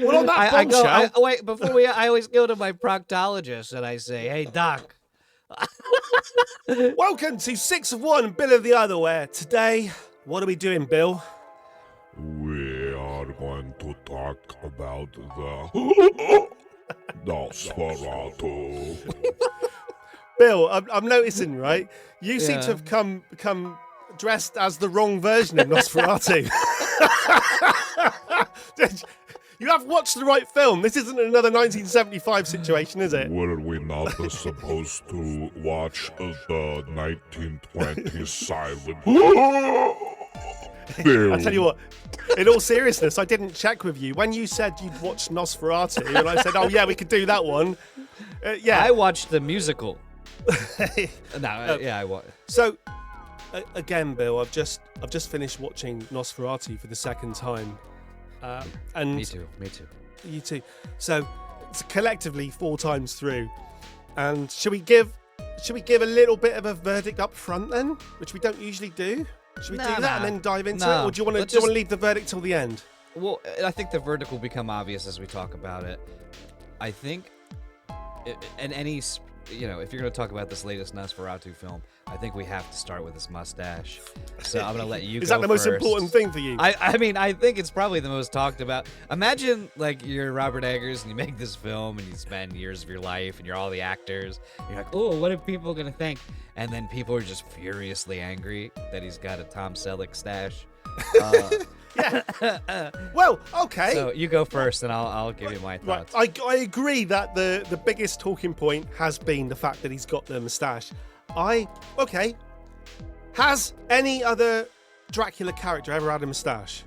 Well, on that bombshell. Wait, I always go to my proctologist and I say, "Hey, doc." Welcome to 6 of One, Bill of the Other, where today, what are we doing, Bill? We are going to talk about the Nosferatu. Bill, I'm noticing, right? You seem Yeah. to have come dressed as the wrong version of Nosferatu. You have watched the right film. This isn't another 1975 situation, is it? Were we not supposed to watch the 1920s silent film? I tell you what, in all seriousness, I didn't check with you. When you said you'd watched Nosferatu, and I said, oh yeah, we could do that one. Yeah. I watched the musical. I watched. So, again, Bill, I've just finished watching Nosferatu for the second time. And Me too. You too. So it's collectively 4 times through. And should we give a little bit of a verdict up front then, which we don't usually do? Should we do that and then dive into it, or do you want to leave the verdict till the end? Well, I think the verdict will become obvious as we talk about it. I think, and any, if you're going to talk about this latest Nosferatu film, I think we have to start with his mustache. So I'm going to let you go Is that the most first. important thing for you? I mean, I think it's probably the most talked about. Imagine, like, you're Robert Eggers and you make this film and you spend years of your life and you're all the actors. You're like, oh, what are people going to think? And then people are just furiously angry that he's got a Tom Selleck stash. Well, okay. So you go first and I'll give you my Right, thoughts. I agree that the biggest talking point has been the fact that he's got the moustache. Okay. Has any other Dracula character ever had a moustache?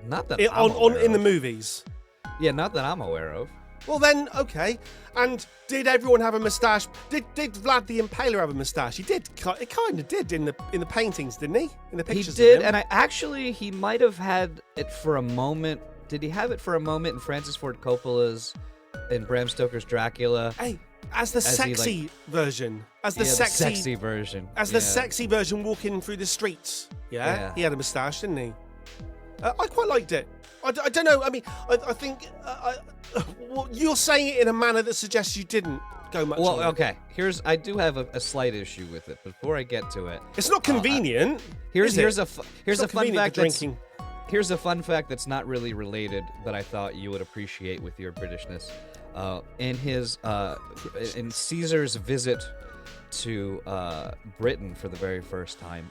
Not that I'm aware in the of. movies. Yeah, not that I'm aware of. Well then, okay. And did everyone have a moustache? Did Vlad the Impaler have a moustache? He did. It kind of did in the paintings, didn't he? In the pictures. He did, of him. and he might have had it for a moment. Did he have it for a moment in Francis Ford Coppola's, in Bram Stoker's Dracula? Hey, as the sexy version. As the sexy version. As the sexy version walking through the streets. Yeah. He had a moustache, didn't he? I quite liked it. I don't know. I mean, I think well, you're saying it in a manner that suggests you didn't go much. Well, on okay. I do have a slight issue with it. Before I get to it, it's not convenient. Here's a fun fact. Drinking. Here's a fun fact that's not really related, but I thought you would appreciate with your Britishness. In Caesar's visit to Britain for the very first time,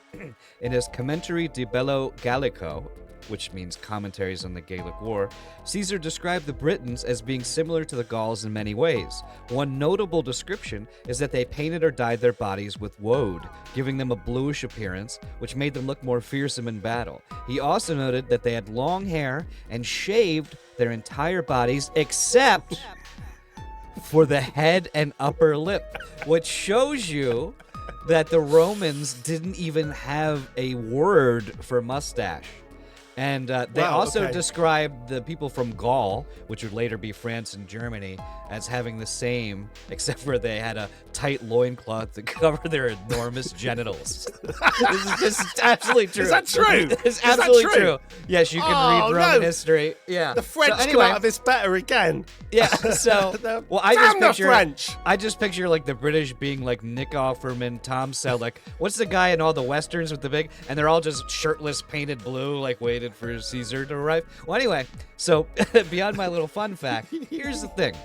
in his Commentary de Bello Gallico, which means commentaries on the Gaelic War, Caesar described the Britons as being similar to the Gauls in many ways. One notable description is that they painted or dyed their bodies with woad, giving them a bluish appearance, which made them look more fearsome in battle. He also noted that they had long hair and shaved their entire bodies except for the head and upper lip, which shows you that the Romans didn't even have a word for mustache. And they also described the people from Gaul, which would later be France and Germany, as having the same, except for they had a tight loincloth to cover their enormous genitals. This is absolutely true. Is that true? It's absolutely true? Yes, you can read Roman history. Yeah. The French come out of this better again. Yeah, so well, French. I just picture like the British being like Nick Offerman, Tom Selleck. What's the guy in all the westerns with the big? And they're all just shirtless, painted blue, like waited for Caesar to arrive. Well, anyway, so beyond my little fun fact, here's the thing.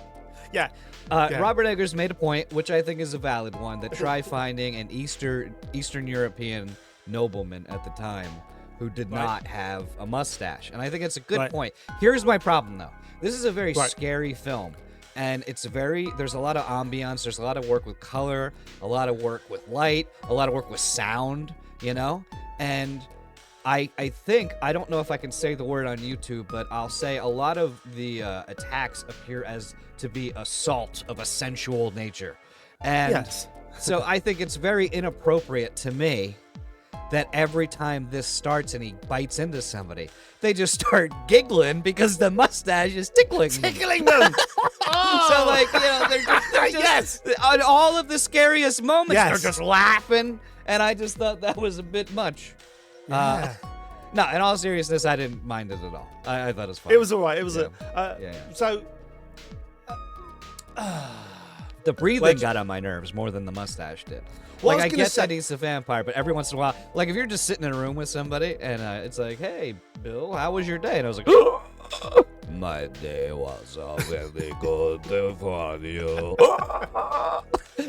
Yeah. Robert Eggers made a point, which I think is a valid one, that try finding an Eastern European nobleman at the time who did not have a mustache. And I think it's a good point. Here's my problem, though. This is a very scary film. And there's a lot of ambiance, there's a lot of work with color, a lot of work with light, a lot of work with sound, And I think, I don't know if I can say the word on YouTube, but I'll say a lot of the attacks appear as to be assault of a sensual nature. And so I think it's very inappropriate to me that every time this starts and he bites into somebody, they just start giggling because the mustache is tickling them. Tickling them! So, like, they're just on all of the scariest moments, they're just laughing, and I just thought that was a bit much. Yeah. No, in all seriousness, I didn't mind it at all. I thought it was fun. It was all right. It was so. The breathing got on my nerves more than the mustache did. Well, I get that he's a vampire, but every once in a while, like if you're just sitting in a room with somebody and it's like, hey, Bill, how was your day? And I was like, my day was very good for you.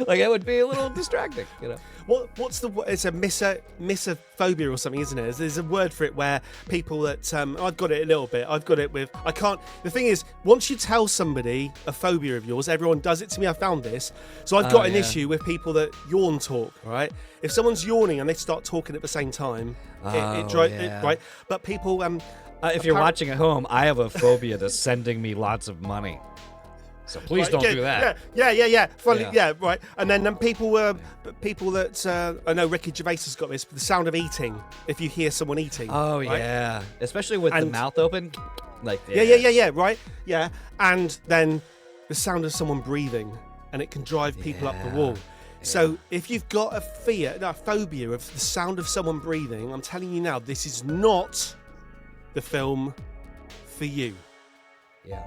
Like it would be a little distracting, you know. What's the? It's a misophobia or something, isn't it? There's a word for it where people that I've got it a little bit. I've got it with. I can't. The thing is, once you tell somebody a phobia of yours, everyone does it to me. I found this, so I've got an issue with people that yawn talk. Right? If someone's yawning and they start talking at the same time, right? But people if you're watching at home, I have a phobia to sending me lots of money. So please don't do that. Yeah. Funny, right. And then people that I know Ricky Gervais has got this. The sound of eating. If you hear someone eating. Oh right? Yeah, especially with the mouth open. Like right. Yeah, and then the sound of someone breathing, and it can drive people up the wall. Yeah. So if you've got a phobia of the sound of someone breathing, I'm telling you now, this is not the film for you. Yeah.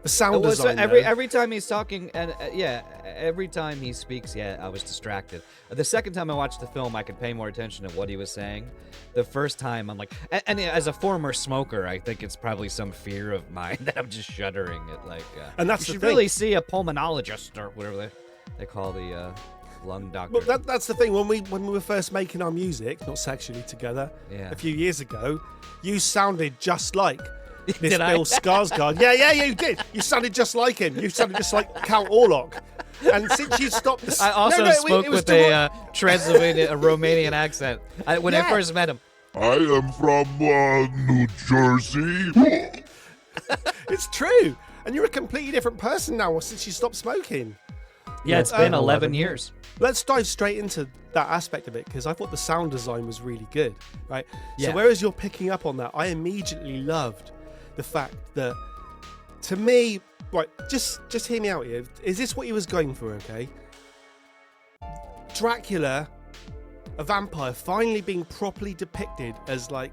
The sound design. Every time he's talking, and every time he speaks, I was distracted. The second time I watched the film, I could pay more attention to what he was saying. The first time, I'm like, and as a former smoker, I think it's probably some fear of mine that I'm just shuddering at. Like, and that's you the should thing. really see a pulmonologist or whatever they call the lung doctor. Well, that's the thing. When we were first making our music, not sexually together, a few years ago, you sounded just like. This Bill Skarsgård. Yeah, you did. You sounded just like him. You sounded just like Count Orlok. And since you stopped... I also spoke with a Transylvanian, a Romanian accent when I first met him. I am from New Jersey. It's true. And you're a completely different person now since you stopped smoking. Yeah, it's been 11 years. Let's dive straight into that aspect of it, because I thought the sound design was really good, right? Yeah. So whereas you're picking up on that, I immediately loved the fact that, to me, right, just hear me out here. Is this what he was going for, okay? Dracula, a vampire, finally being properly depicted as like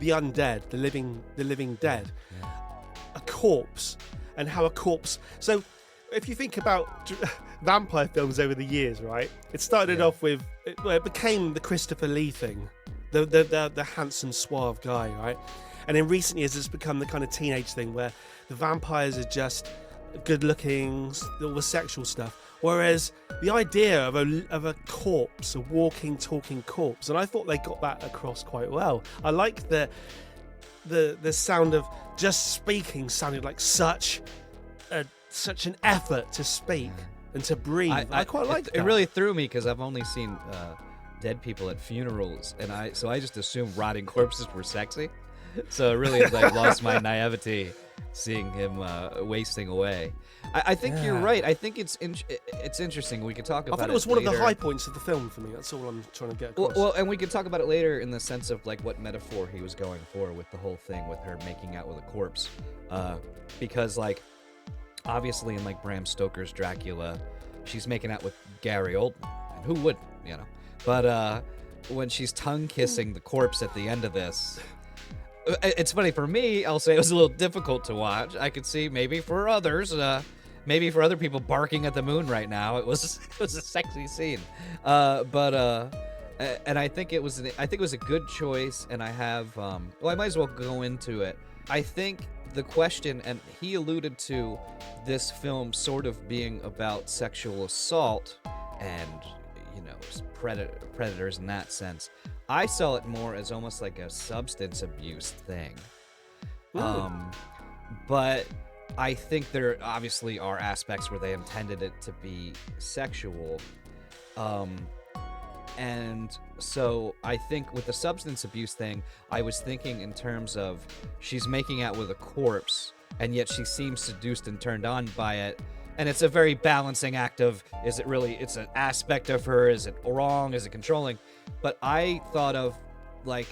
the undead, the living dead. Yeah. A corpse, and how a corpse... So if you think about vampire films over the years, right? It started off with... It became the Christopher Lee thing. The handsome, suave guy, right? And in recent years, it's become the kind of teenage thing where the vampires are just good-looking, all the sexual stuff. Whereas the idea of a corpse, a walking, talking corpse, and I thought they got that across quite well. I like the sound of just speaking sounded like such an effort to speak and to breathe. I quite like that. It really threw me because I've only seen dead people at funerals, and I just assumed rotting corpses were sexy. So it really lost my naivety seeing him wasting away. I think you're right. I think it's interesting. We could talk about it. I thought it was one of the high points of the film for me. That's all I'm trying to get across. Well, and we could talk about it later in the sense of like what metaphor he was going for with the whole thing with her making out with a corpse, because like obviously in like Bram Stoker's Dracula, she's making out with Gary Oldman, and who wouldn't, you know? But when she's tongue kissing the corpse at the end of this. It's funny, for me, I'll say it was a little difficult to watch. I could see maybe for others, maybe for other people barking at the moon right now, it was a sexy scene. And I think it was a good choice, and I have I might as well go into it. I think the question, and he alluded to this film sort of being about sexual assault and, you know, predators in that sense. I saw it more as almost like a substance abuse thing. But I think there obviously are aspects where they intended it to be sexual. And so I think with the substance abuse thing, I was thinking in terms of she's making out with a corpse, and yet she seems seduced and turned on by it. And it's a very balancing act of, is it really, it's an aspect of her, is it wrong, is it controlling? But I thought of, like,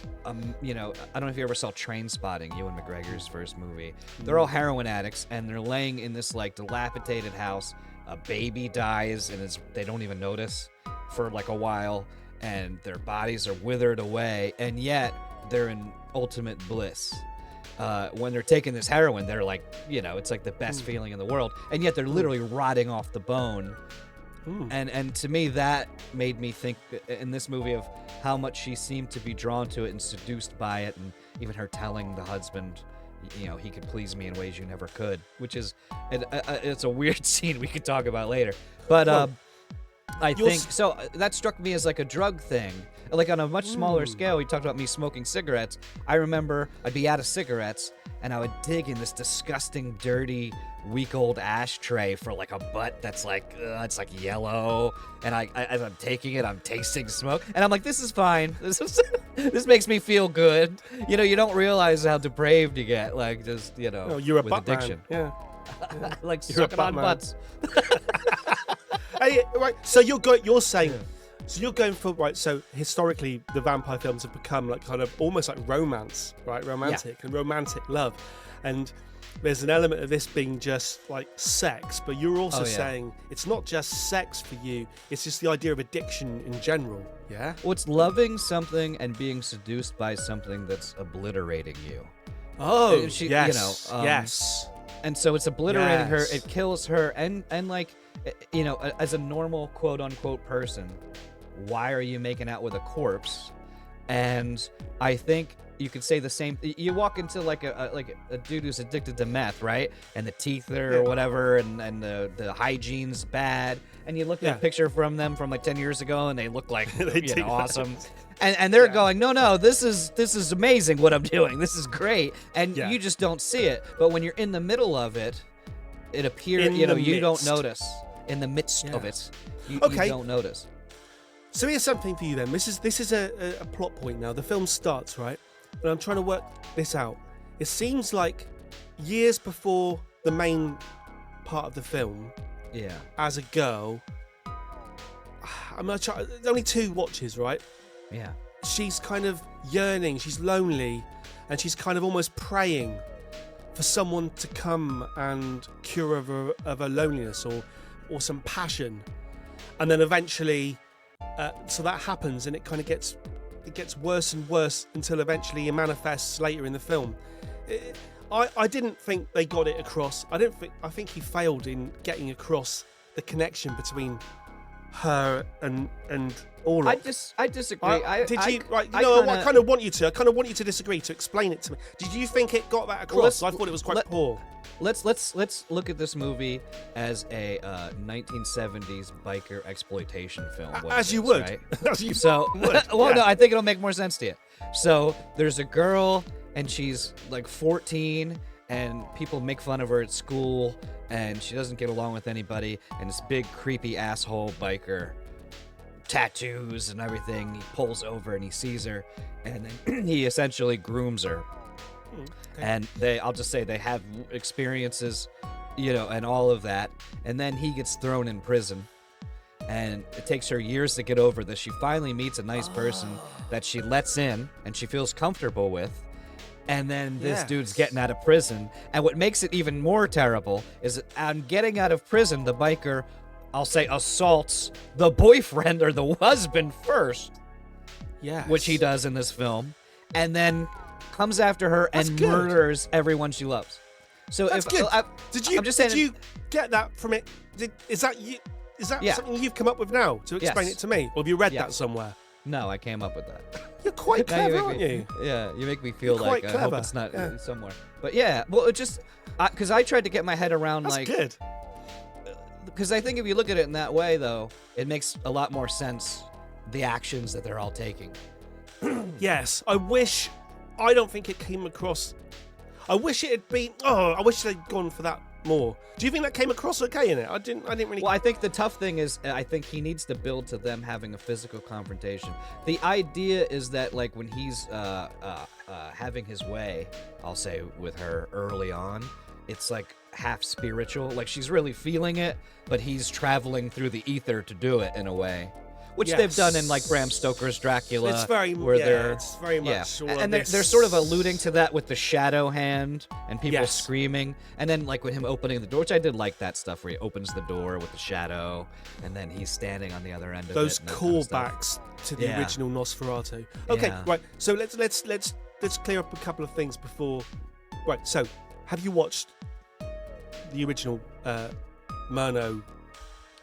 you know, I don't know if you ever saw Trainspotting, Ewan McGregor's first movie. They're all heroin addicts, and they're laying in this, like, dilapidated house. A baby dies, and they don't even notice for, like, a while. and their bodies are withered away, and yet they're in ultimate bliss. When they're taking this heroin, they're like, it's like the best feeling in the world, and yet they're literally rotting off the bone. And to me, that made me think in this movie of how much she seemed to be drawn to it and seduced by it, and even her telling the husband, he could please me in ways you never could, which is, it's a weird scene we could talk about later. But I think, so that struck me as like a drug thing. Like on a much smaller scale, we talked about me smoking cigarettes. I remember I'd be out of cigarettes, and I would dig in this disgusting, dirty, week-old ashtray for like a butt that's like, it's like yellow, and as I'm taking it, I'm tasting smoke, and I'm like, this is fine. This makes me feel good. You don't realize how depraved you get, like just you're a with butt addiction. Man. Yeah. Like sucking on butts. Hey, right. So you're saying. Yeah. So you're going for, right, so historically the vampire films have become like kind of almost like romance, right? Romantic and romantic love. And there's an element of this being just like sex, but you're also saying it's not just sex for you, it's just the idea of addiction in general, yeah? Well, it's loving something and being seduced by something that's obliterating you. Oh, yes, yes. And so it's obliterating her, it kills her, and like, as a normal quote-unquote person, why are you making out with a corpse? And I think you could say the same. You walk into like a dude who's addicted to meth, right? And the teeth or whatever, and the hygiene's bad. And you look at a picture from them from like 10 years ago, and they look like awesome. And they're going, no, this is amazing what I'm doing. This is great. And you just don't see it. But when you're in the middle of it, it appears you don't notice. In the midst of it, you don't notice. So here's something for you then. This is a plot point now. The film starts, right? And I'm trying to work this out. It seems like years before the main part of the film, as a girl, I'm not trying, only 2 watches, right? Yeah. She's kind of yearning, she's lonely, and she's kind of almost praying for someone to come and cure of her loneliness or some passion. And then eventually, so that happens, and it kind of gets worse and worse until eventually it manifests later in the film. I didn't think they got it across. I think he failed in getting across the connection between her and Orlok. I disagree. I kind of want you to disagree, to explain it to me. Did you think it got that across? I thought it was quite poor. Let's look at this movie as a 1970s biker exploitation film. As you would. Right? As you would. Well, no, I think it'll make more sense to you. So there's a girl, and she's like 14, and people make fun of her at school, and she doesn't get along with anybody, and this big creepy asshole biker, tattoos and everything, he pulls over and he sees her, and then he essentially grooms her. Okay. And I'll just say they have experiences, and all of that, and then he gets thrown in prison, and it takes her years to get over this. She finally meets a nice person that she lets in and she feels comfortable with, and then this dude's getting out of prison, and what makes it even more terrible is that on getting out of prison, the biker, I'll say, assaults the boyfriend or the husband first, which he does in this film, and then comes after her and murders everyone she loves. So that's good. Did you get that from it? Is that something you've come up with now to explain it to me, or have you read that somewhere? No, I came up with that. You're quite clever, aren't you? Yeah, you make me feel like I hope it's not somewhere. But well, it just because I tried to get my head around that's good. Because I think if you look at it in that way, though, it makes a lot more sense, the actions that they're all taking. Yes, I don't think it came across. I wish it had been. I wish they'd gone for that more. Do you think that came across okay in it? I didn't really. Well, I think the tough thing is, I think he needs to build to them having a physical confrontation. The idea is that, like, when he's having his way, I'll say, with her early on, it's like half spiritual. Like, she's really feeling it, but he's traveling through the ether to do it in a way. which Yes. they've done in like Bram Stoker's Dracula. It's very, where they're it's very much. All of and this. they're sort of alluding to that with the shadow hand and people Yes. screaming, and then like with him opening the door, which I did like that stuff where he opens the door with the shadow, and then he's standing on the other end of those it. Those kind of stuff. callbacks to the Yeah. original Nosferatu. Okay, Yeah. right. So let's clear up a couple of things before. Right. So, have you watched the original Murnau?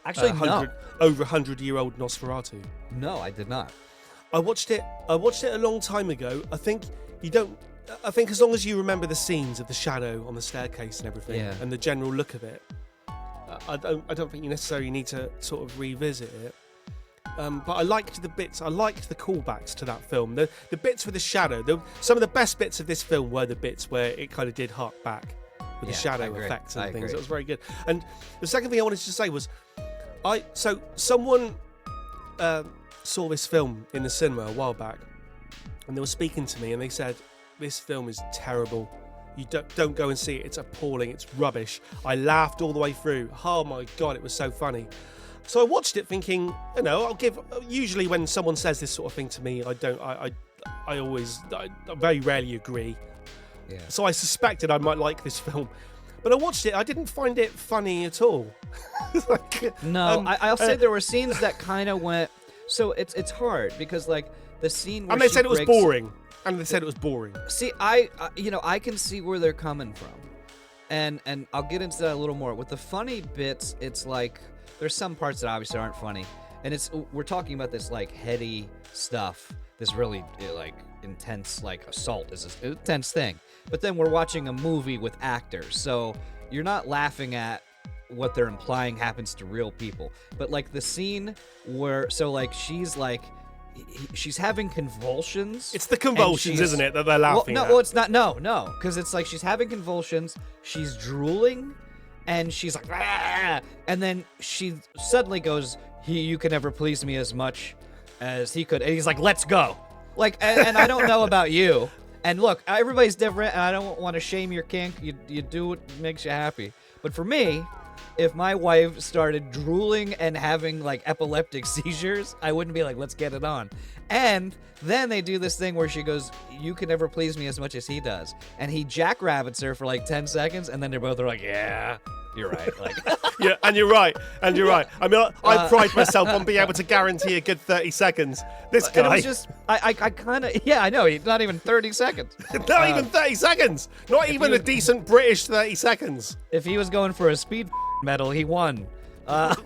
Actually, no. Over 100-year-old Nosferatu. No, I did not. I watched it a long time ago. I think as long as you remember the scenes of the shadow on the staircase and everything, Yeah. and the general look of it, I don't think you necessarily need to sort of revisit it. But I liked the bits. I liked the callbacks to that film. The bits with the shadow. Some of the best bits of this film were the bits where it kind of did hark back with the Yeah, I shadow agree. effects and I things. agree. It was very good. And the second thing I wanted to say was, someone saw this film in the cinema a while back, and they were speaking to me, and they said, "This film is terrible. You don't go and see it. It's appalling. It's rubbish." I laughed all the way through. Oh my god, it was so funny. So I watched it thinking, usually when someone says this sort of thing to me, I very rarely agree. Yeah. So I suspected I might like this film. But I watched it, I didn't find it funny at all. No, I'll say there were scenes that kind of went. So it's hard because like the scene where And they she said it was breaks- boring. See, I can see where they're coming from, and I'll get into that a little more. With the funny bits, it's like there's some parts that obviously aren't funny, and we're talking about this like heady stuff, this really like intense like assault is an intense thing. But then we're watching a movie with actors, so you're not laughing at what they're implying happens to real people. But like the scene where she's having convulsions. It's the convulsions, isn't it, that they're laughing at? Well, it's not. No, because it's like she's having convulsions. She's drooling, and she's like, "Ah!" And then she suddenly goes, "You can never please me as much as he could." And he's like, "Let's go." Like, and I don't know about you. And look, everybody's different, and I don't want to shame your kink. You do what makes you happy. But for me, if my wife started drooling and having like epileptic seizures, I wouldn't be like, let's get it on. And then they do this thing where she goes, "You can never please me as much as he does." And he jackrabbits her for like 10 seconds, and then they're both like, "Yeah, you're right." Like, Yeah, and you're right. I mean, I pride myself on being able to guarantee a good 30 seconds. This and it guy, was just, I kind of, yeah, I know, not even 30 seconds. not even 30 seconds. Not even you- a decent British 30 seconds. If he was going for a speed medal, he won. That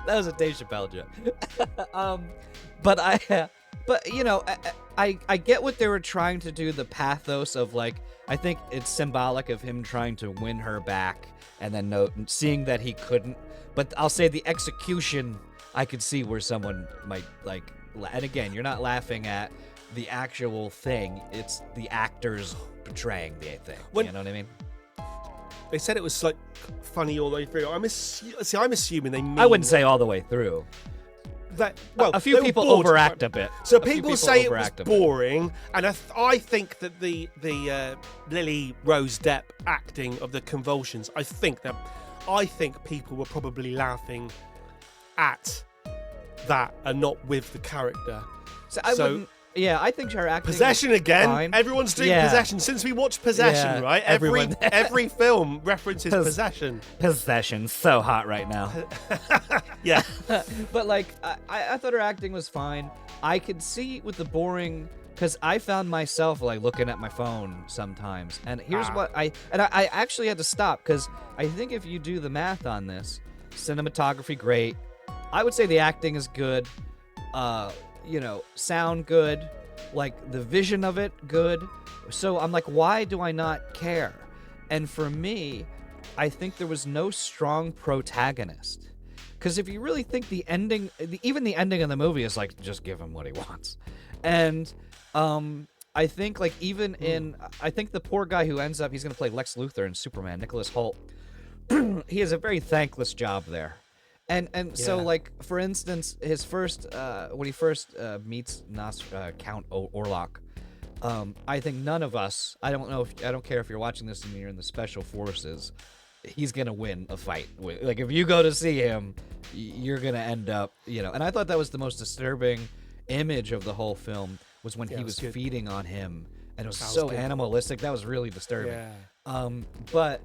was a Dave Chappelle joke. But you know, I get what they were trying to do. The pathos of like, I think it's symbolic of him trying to win her back, and then seeing that he couldn't. But I'll say the execution, I could see where someone might like. And again, you're not laughing at the actual thing; it's the actors portraying the thing. You know what I mean? They said it was like funny all the way through. I'm assuming they mean I wouldn't say all the way through. that. Well, A few they were people bored. overact a bit. So A few people say it was overact a bit. boring, and I think that the Lily Rose Depp acting of the convulsions. I think people were probably laughing at that and not with the character. So I wouldn't. Yeah, I think her acting. Possession is again. fine. Everyone's doing Yeah. Possession since we watched Possession, Yeah, right? everyone- Every film references Possession. Possession's so hot right now. Yeah. But like, I thought her acting was fine. I could see with the boring, because I found myself like looking at my phone sometimes. And here's what I actually had to stop, because I think if you do the math on this, cinematography great. I would say the acting is good. Sound good, like the vision of it good. So I'm like, why do I not care? And for me, I think there was no strong protagonist. Because if you really think even the ending of the movie is like, just give him what he wants. And I think like I think the poor guy who ends up, he's going to play Lex Luthor in Superman, Nicholas Hoult. He has a very thankless job there. And so, like, for instance, his first, when he first meets Count Orlok, I think none of us, I don't care if you're watching this and you're in the Special Forces, he's gonna win a fight. Like if you go to see him, you're gonna end up, And I thought that was the most disturbing image of the whole film was when he was feeding on him, and it was so animalistic. That was really disturbing. Yeah. But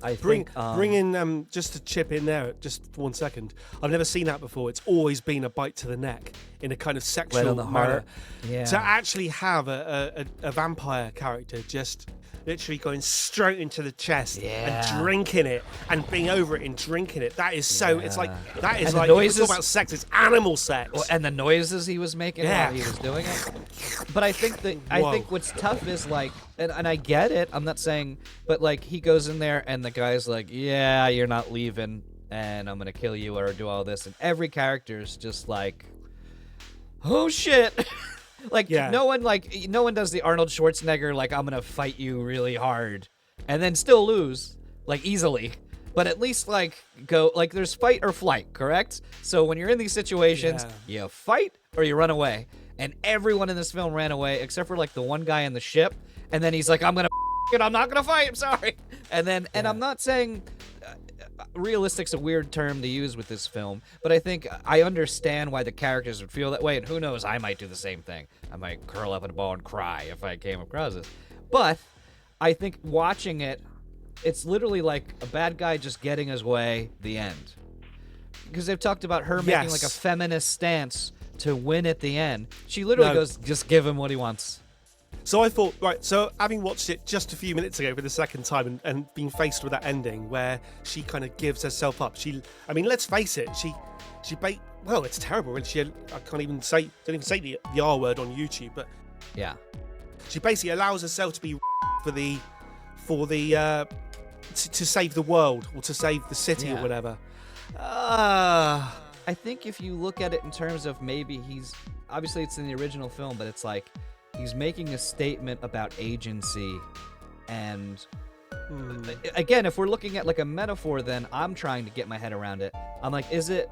I think bring in just to chip in there just for 1 second. I've never seen that before. It's always been a bite to the neck in a kind of sexual right on the manner. heart. Yeah. To actually have a vampire character just literally going straight into the chest and drinking it and being over it and drinking it. That is so. It's like that is and like noises, it's all about sex. It's animal sex. Well, and the noises he was making while he was doing it. But I think what's tough is like, and I get it. I'm not saying, but like he goes in there and the guy's like, yeah, you're not leaving, and I'm gonna kill you or do all this, and every character is just like, oh shit. No one does the Arnold Schwarzenegger like I'm gonna fight you really hard and then still lose like easily, but at least like go like there's fight or flight, correct? So when you're in these situations, you fight or you run away, and everyone in this film ran away except for like the one guy in the ship, and then he's like, I'm not gonna fight, I'm sorry, and I'm not saying realistic's a weird term to use with this film, but I think I understand why the characters would feel that way, and who knows, I might do the same thing. I might curl up in a ball and cry if I came across this. But I think watching it, it's literally like a bad guy just getting his way, the end. Because they've talked about her making like a feminist stance to win at the end. She literally goes, just give him what he wants. So I thought, right, so having watched it just a few minutes ago for the second time and being faced with that ending where she kind of gives herself up. Let's face it, well, it's terrible. And I don't even say the R word on YouTube, but yeah, she basically allows herself to be to save the world or to save the city or whatever. I think if you look at it in terms of maybe obviously it's in the original film, but it's like, he's making a statement about agency, and again, if we're looking at like a metaphor, then I'm trying to get my head around it. I'm like, is it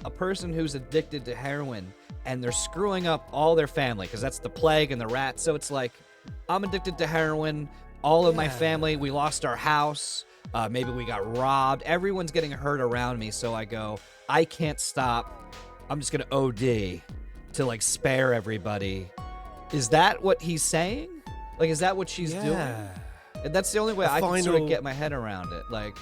a person who's addicted to heroin and they're screwing up all their family because that's the plague and the rats? So it's like, I'm addicted to heroin, all of my family, we lost our house, maybe we got robbed, everyone's getting hurt around me, so I go, I can't stop, I'm just gonna OD to like spare everybody. Is that what he's saying? Like, is that what she's doing? And that's the only way I can sort of get my head around it. Like,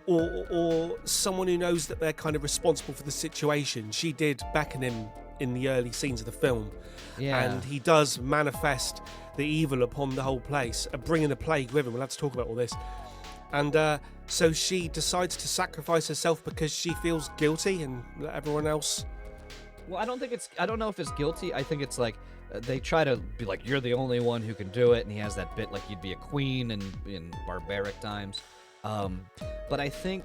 or someone who knows that they're kind of responsible for the situation. She did beckon him in the early scenes of the film, and he does manifest the evil upon the whole place, bringing the plague with him. We'll have to talk about all this. And so she decides to sacrifice herself because she feels guilty and let everyone else. Well, I don't know if it's guilty. I think it's like they try to be like, you're the only one who can do it, and he has that bit like you'd be a queen in barbaric times. But I think.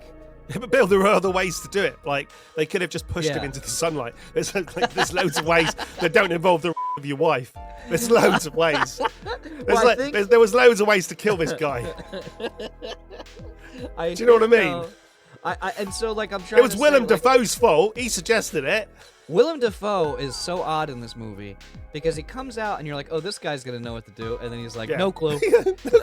Yeah, but Bill, there are other ways to do it. Like they could have just pushed him into the sunlight. There's loads of ways that don't involve the of your wife. There's loads of ways. There was loads of ways to kill this guy. Do you know what I mean? And so like I'm trying. It was Willem Dafoe's fault. He suggested it. Willem Dafoe is so odd in this movie because he comes out and you're like, oh, this guy's gonna know what to do, and then he's like, no clue.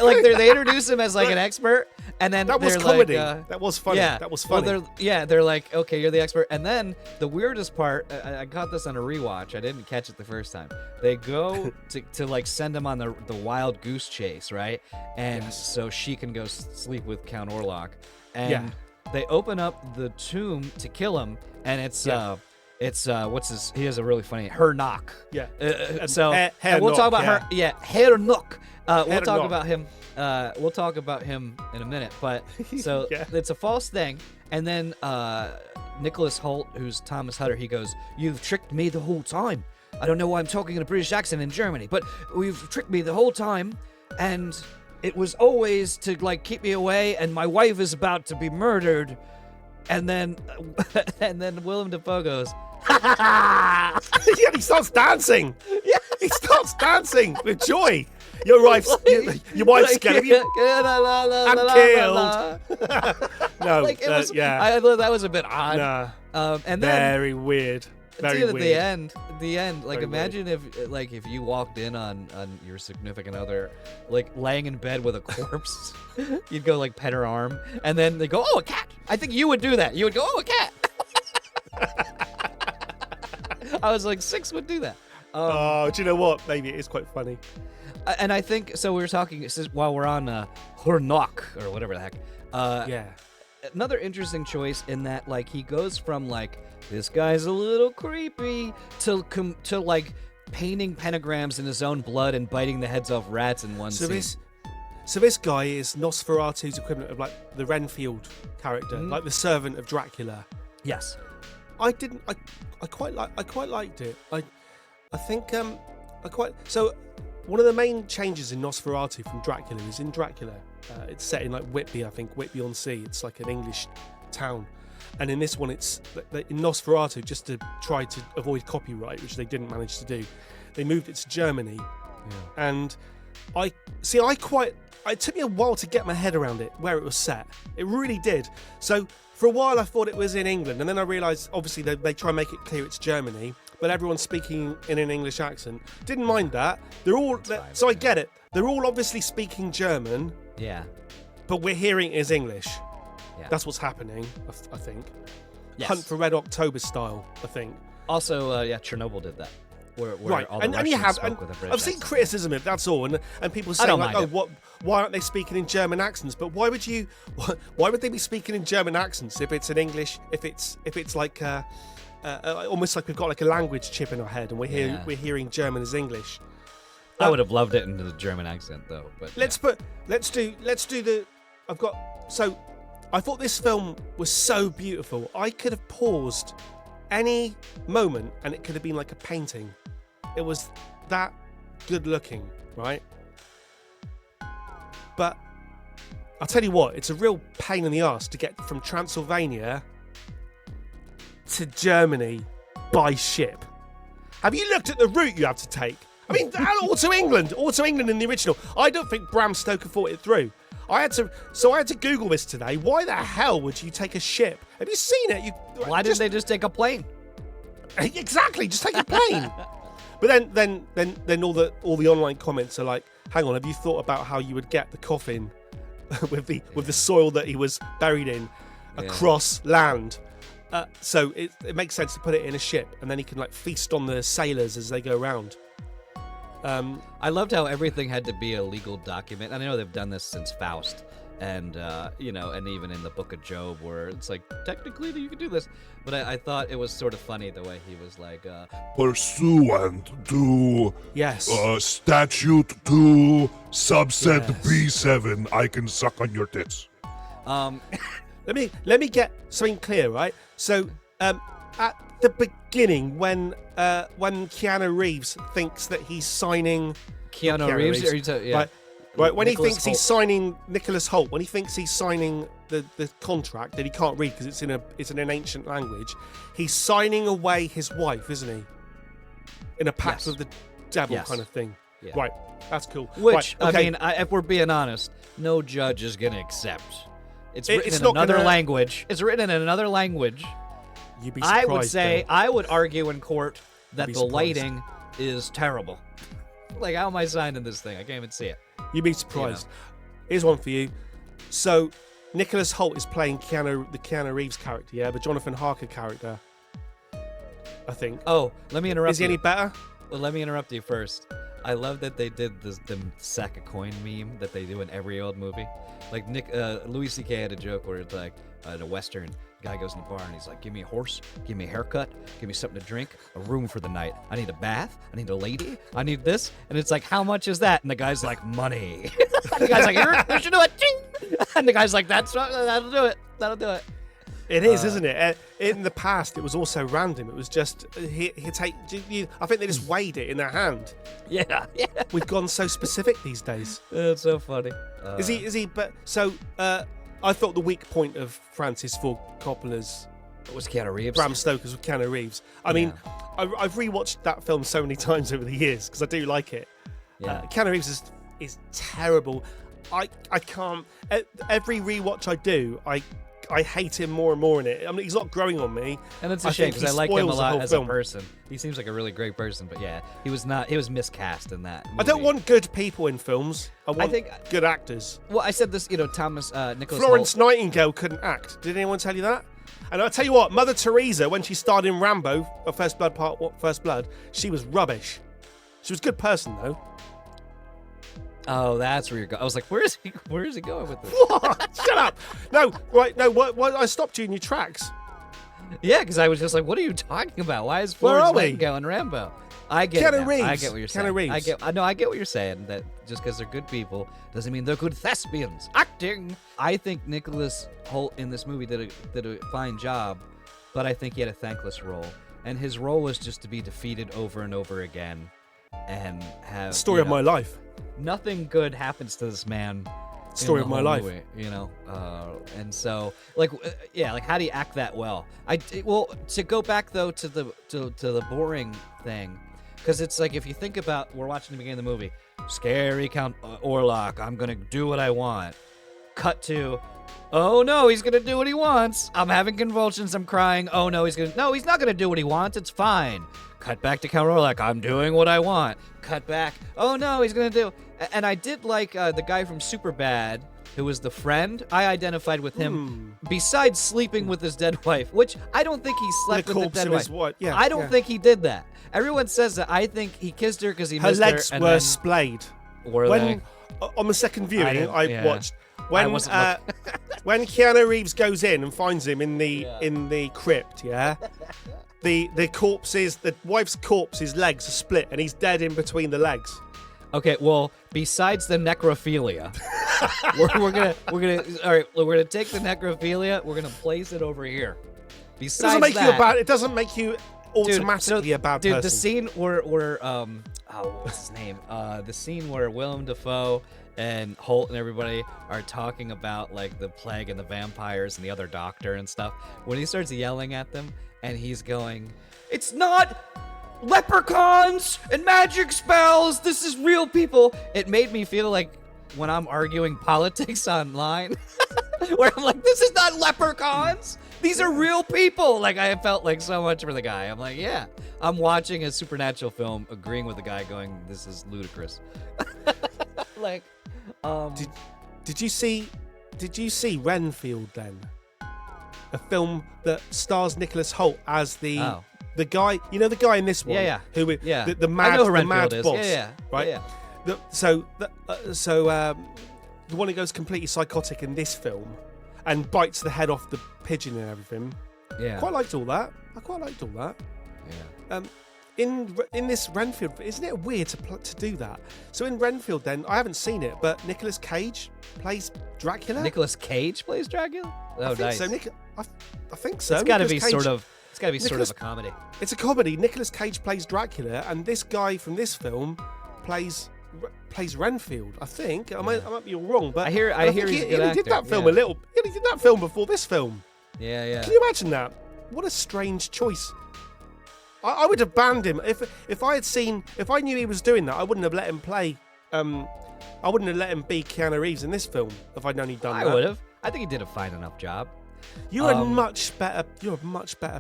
Like they introduce him as like an expert, and then that was comedy. That was funny. Yeah, that was funny. Well, they're like, okay, you're the expert, and then the weirdest part, I got this on a rewatch. I didn't catch it the first time. They go to like send him on the wild goose chase, right? And so she can go sleep with Count Orlok, and they open up the tomb to kill him, and it's he has a really funny her knock. Yeah. And we'll talk about her. Yeah, her knock. We'll talk about him. We'll talk about him in a minute. But so it's a false thing. And then Nicholas Hoult, who's Thomas Hutter, he goes, "You've tricked me the whole time. I don't know why I'm talking in a British accent in Germany, but you've tricked me the whole time, and it was always to like keep me away. And my wife is about to be murdered." And then Willem Dafoe goes, he starts dancing. Yeah. He starts dancing with joy. Your wife's getting you. I'm killed. No, I thought that was a bit odd. Nah. And then very weird. Very Dude, weird. at the end, like Very imagine if you walked in on your significant other like laying in bed with a corpse, you'd go like pet her arm, and then they go, "Oh, a cat." I think you would do that. You would go, "Oh, a cat." I was like, 6 would do that. Oh, do you know what? Maybe it is quite funny. And I think so. We were talking while we're on Hornok or whatever the heck. Yeah. Another interesting choice in that like he goes from like this guy's a little creepy to like painting pentagrams in his own blood and biting the heads off rats in one scene. So this guy is Nosferatu's equivalent of like the Renfield character, like the servant of Dracula. Yes. I quite liked it. I think so one of the main changes in Nosferatu from Dracula is in Dracula. It's set in like Whitby, I think, Whitby on Sea. It's like an English town. And in this one, it's in Nosferatu, just to try to avoid copyright, which they didn't manage to do. They moved it to Germany. Yeah. And it took me a while to get my head around it, where it was set. It really did. So for a while, I thought it was in England. And then I realised, obviously, they try and make it clear it's Germany. But everyone's speaking in an English accent. Didn't mind that. So I get it. They're all obviously speaking German. Yeah. But we're hearing it as English. Yeah. That's what's happening, I think. Yes. Hunt for Red October style, I think. Also, Chernobyl did that. Where right, all the and you have. spoke with a British I've seen accent. criticism of that's all, and people saying like, "Oh, why aren't they speaking in German accents?" But why would they be speaking in German accents if it's in English? If it's like almost like we've got like a language chip in our head, and we're hearing German as English. I would have loved it into the German accent though. But let's do the. I thought this film was so beautiful. I could have paused any moment, and it could have been like a painting. It was that good looking, right? But I'll tell you what, it's a real pain in the arse to get from Transylvania to Germany by ship. Have you looked at the route you have to take? I mean, or to England in the original. I don't think Bram Stoker thought it through. I had to Google this today. Why the hell would you take a ship? Have you seen it? Why didn't they just take a plane? Exactly, just take a plane. But then all the online comments are like, hang on, have you thought about how you would get the coffin with the soil that he was buried in across land? So it makes sense to put it in a ship, and then he can like feast on the sailors as they go around. I loved how everything had to be a legal document. And I know they've done this since Faust, and and even in the Book of Job, where it's like technically you could do this. But I thought it was sort of funny the way he was like, pursuant to statute 2 subset B7, I can suck on your tits. Let me get something clear, right? So at the beginning, when Keanu Reeves thinks that he's signing Keanu Reeves? Right, when Nicholas he thinks Hoult. he's signing Nicholas Hoult, when he thinks he's signing the contract that he can't read because it's in an ancient language, he's signing away his wife, isn't he? In a pact with the devil kind of thing. Yeah. Right, that's cool. Which, right, okay. I mean, if we're being honest, no judge is going to accept. It's written in another language. It's written in another language. You'd be surprised, I would argue in court that the lighting is terrible. Like, how am I signing this thing? I can't even see it. You'd be surprised. Here's one for you. So, Nicholas Hoult is playing the Keanu Reeves character, yeah, the Jonathan Harker character, I think. Oh, let me interrupt you. Is he any better? Well, let me interrupt you first. I love that they did the sack a coin meme that they do in every old movie. Like Louis C.K. had a joke where it's like in a Western, guy goes in the bar and he's like, give me a horse, give me a haircut, give me something to drink, a room for the night. I need a bath, I need a lady, I need this. And it's like, how much is that? And the guy's like, money. And the guy's like, here, you should do it. Ching! And the guy's like, that'll do it. That'll do it. It is, isn't it? In the past, it was also random. It was just, I think they just weighed it in their hand. Yeah. We've gone so specific these days. It's so funny. Is he, but, so, I thought the weak point of Francis Ford Coppola's was Keanu Reeves. Bram Stoker's with Keanu Reeves. I mean, I've rewatched that film so many times over the years because I do like it. Yeah. Keanu Reeves is terrible. I can't. Every rewatch I do, I I hate him more and more in it. I mean, he's not growing on me. And it's a I shame think because I he like him a spoils the lot whole as film. a person. He seems like a really great person, but yeah, he was miscast in that movie. I don't want good people in films. I want good actors. Well, I said this, Nicholas Florence Nightingale couldn't act. Did anyone tell you that? And I'll tell you what, Mother Teresa, when she starred in Rambo, First Blood, she was rubbish. She was a good person, though. Oh, that's where you're going. I was like, where is he going with this? What? Shut up. No, right, no, what, I stopped you in your tracks. Yeah, because I was just like, what are you talking about? Why is Where Florence are we? Nightingale in Rambo? I get Keanu it now. Reeves. I get what you're saying. Keanu Reeves. I get what you're saying, that just because they're good people doesn't mean they're good thespians. Acting! I think Nicholas Hoult in this movie did a fine job, but I think he had a thankless role. And his role was just to be defeated over and over again and have... Story of my life. Nothing good happens to this man. Story of my life. Movie, and so like how do you act that well? To go back though to the boring thing, because it's like if you think about, we're watching the beginning of the movie, scary Count Orlok, I'm gonna do what I want. Cut to, oh no, he's gonna do what he wants. I'm having convulsions. I'm crying. Oh no, he's not gonna do what he wants. It's fine. Cut back to Count Orlok. I'm doing what I want. Cut back. Oh no, he's gonna do. And I did like the guy from Superbad, who was the friend. I identified with him. Besides sleeping with his dead wife, which I don't think he slept with the dead wife. Yeah, I don't think he did that. Everyone says that. I think he kissed her because he missed her. Her legs were splayed. Were they? On the second viewing, I watched when when Keanu Reeves goes in and finds him in the crypt. Yeah. The wife's corpse's legs are split and he's dead in between the legs. Okay, well, besides the necrophilia, we're gonna take the necrophilia, we're gonna place it over here. Besides it doesn't make you a bad. It doesn't make you automatically a bad person. Dude, the scene where what's his name? The scene where Willem Dafoe and Holt and everybody are talking about like the plague and the vampires and the other doctor and stuff. When he starts yelling at them and he's going, "It's not leprechauns and magic spells, this is real people." It made me feel like when I'm arguing politics online, where I'm like, this is not leprechauns, these are real people. Like, I felt like so much for the guy. I'm like, yeah, I'm watching a supernatural film, agreeing with the guy going, this is ludicrous. Like, did you see Renfield then? A film that stars Nicholas Hoult as the guy, the guy in this one, the mad boss, right? Yeah. The one who goes completely psychotic in this film and bites the head off the pigeon and everything. Yeah, I quite liked all that. Yeah. In this Renfield, isn't it weird to do that? So in Renfield, then I haven't seen it, but Nicolas Cage plays Dracula. Nicolas Cage plays Dracula. Oh, nice. So I think so. It's got to be sort of a comedy. It's a comedy. Nicolas Cage plays Dracula, and this guy from this film plays Renfield. I think I might be all wrong, but I hear he's a good actor. He did that film a little. He did that film before this film. Yeah. Can you imagine that? What a strange choice. I would have banned him if I knew he was doing that. I wouldn't have let him play. I wouldn't have let him be Keanu Reeves in this film if I'd known he'd done that. I would have. I think he did a fine enough job. You're a much better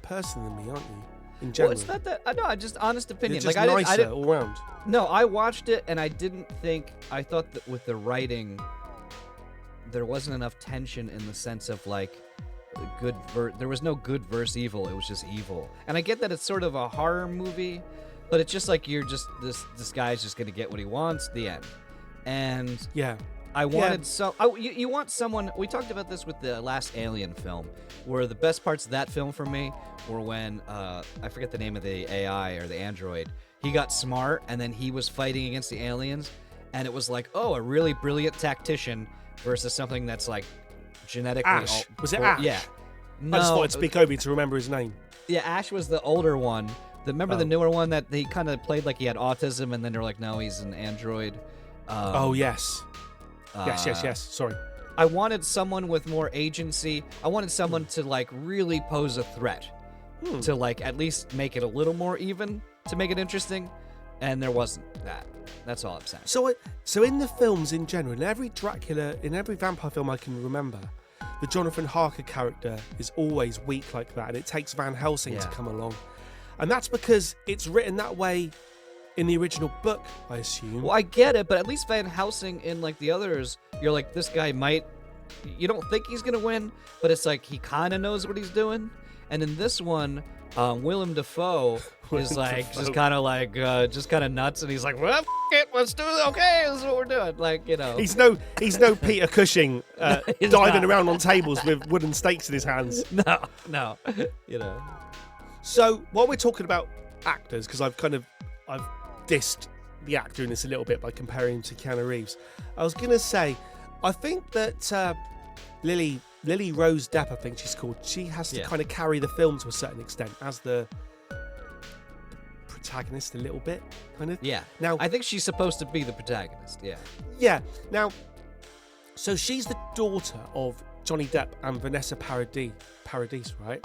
person than me, aren't you? In general. Well, it's not that. No, just honest opinion. You're just nicer all round. No, I watched it and I thought that with the writing, there wasn't enough tension in the sense of like there was no good versus evil. It was just evil. And I get that it's sort of a horror movie, but it's just like this guy's just gonna get what he wants. The end. And yeah. I wanted you want someone. We talked about this with the last Alien film, where the best parts of that film for me were when I forget the name of the AI or the android. He got smart, and then he was fighting against the aliens, and it was like, oh, a really brilliant tactician versus something that's like genetically. Ash. Was it Ash? Yeah. No, I just wanted to speak over you to remember his name. Yeah, Ash was the older one. Remember the newer one that he kind of played like he had autism, and then they're like, no, he's an android. Oh yes. Yes. Sorry. I wanted someone with more agency. I wanted someone to like really pose a threat, to like at least make it a little more even, to make it interesting, and there wasn't that. That's all I'm saying. So in the films in general, in every vampire film I can remember, the Jonathan Harker character is always weak like that, and it takes Van Helsing to Yeah. come along. And that's because it's written that way in the original book, I assume. Well, I get it, but at least Van Helsing in like the others, you're like, this guy might. You don't think he's gonna win, but it's like he kind of knows what he's doing. And in this one, Willem Dafoe is like just kind of nuts, and he's like, well, it, let's do it. Okay, this is what we're doing. Like, you know, He's no Peter Cushing He's diving not. around on tables with wooden stakes in his hands. no, you know. So while we're talking about actors, because I've dissed the actor in this a little bit by comparing him to Keanu Reeves, I was gonna say, I think that Lily Rose Depp, I think she's called, she has to kind of carry the film to a certain extent as the protagonist a little bit, kind of. Yeah. Now, I think she's supposed to be the protagonist. Yeah. yeah. Now, so she's the daughter of Johnny Depp and Vanessa Paradis, right?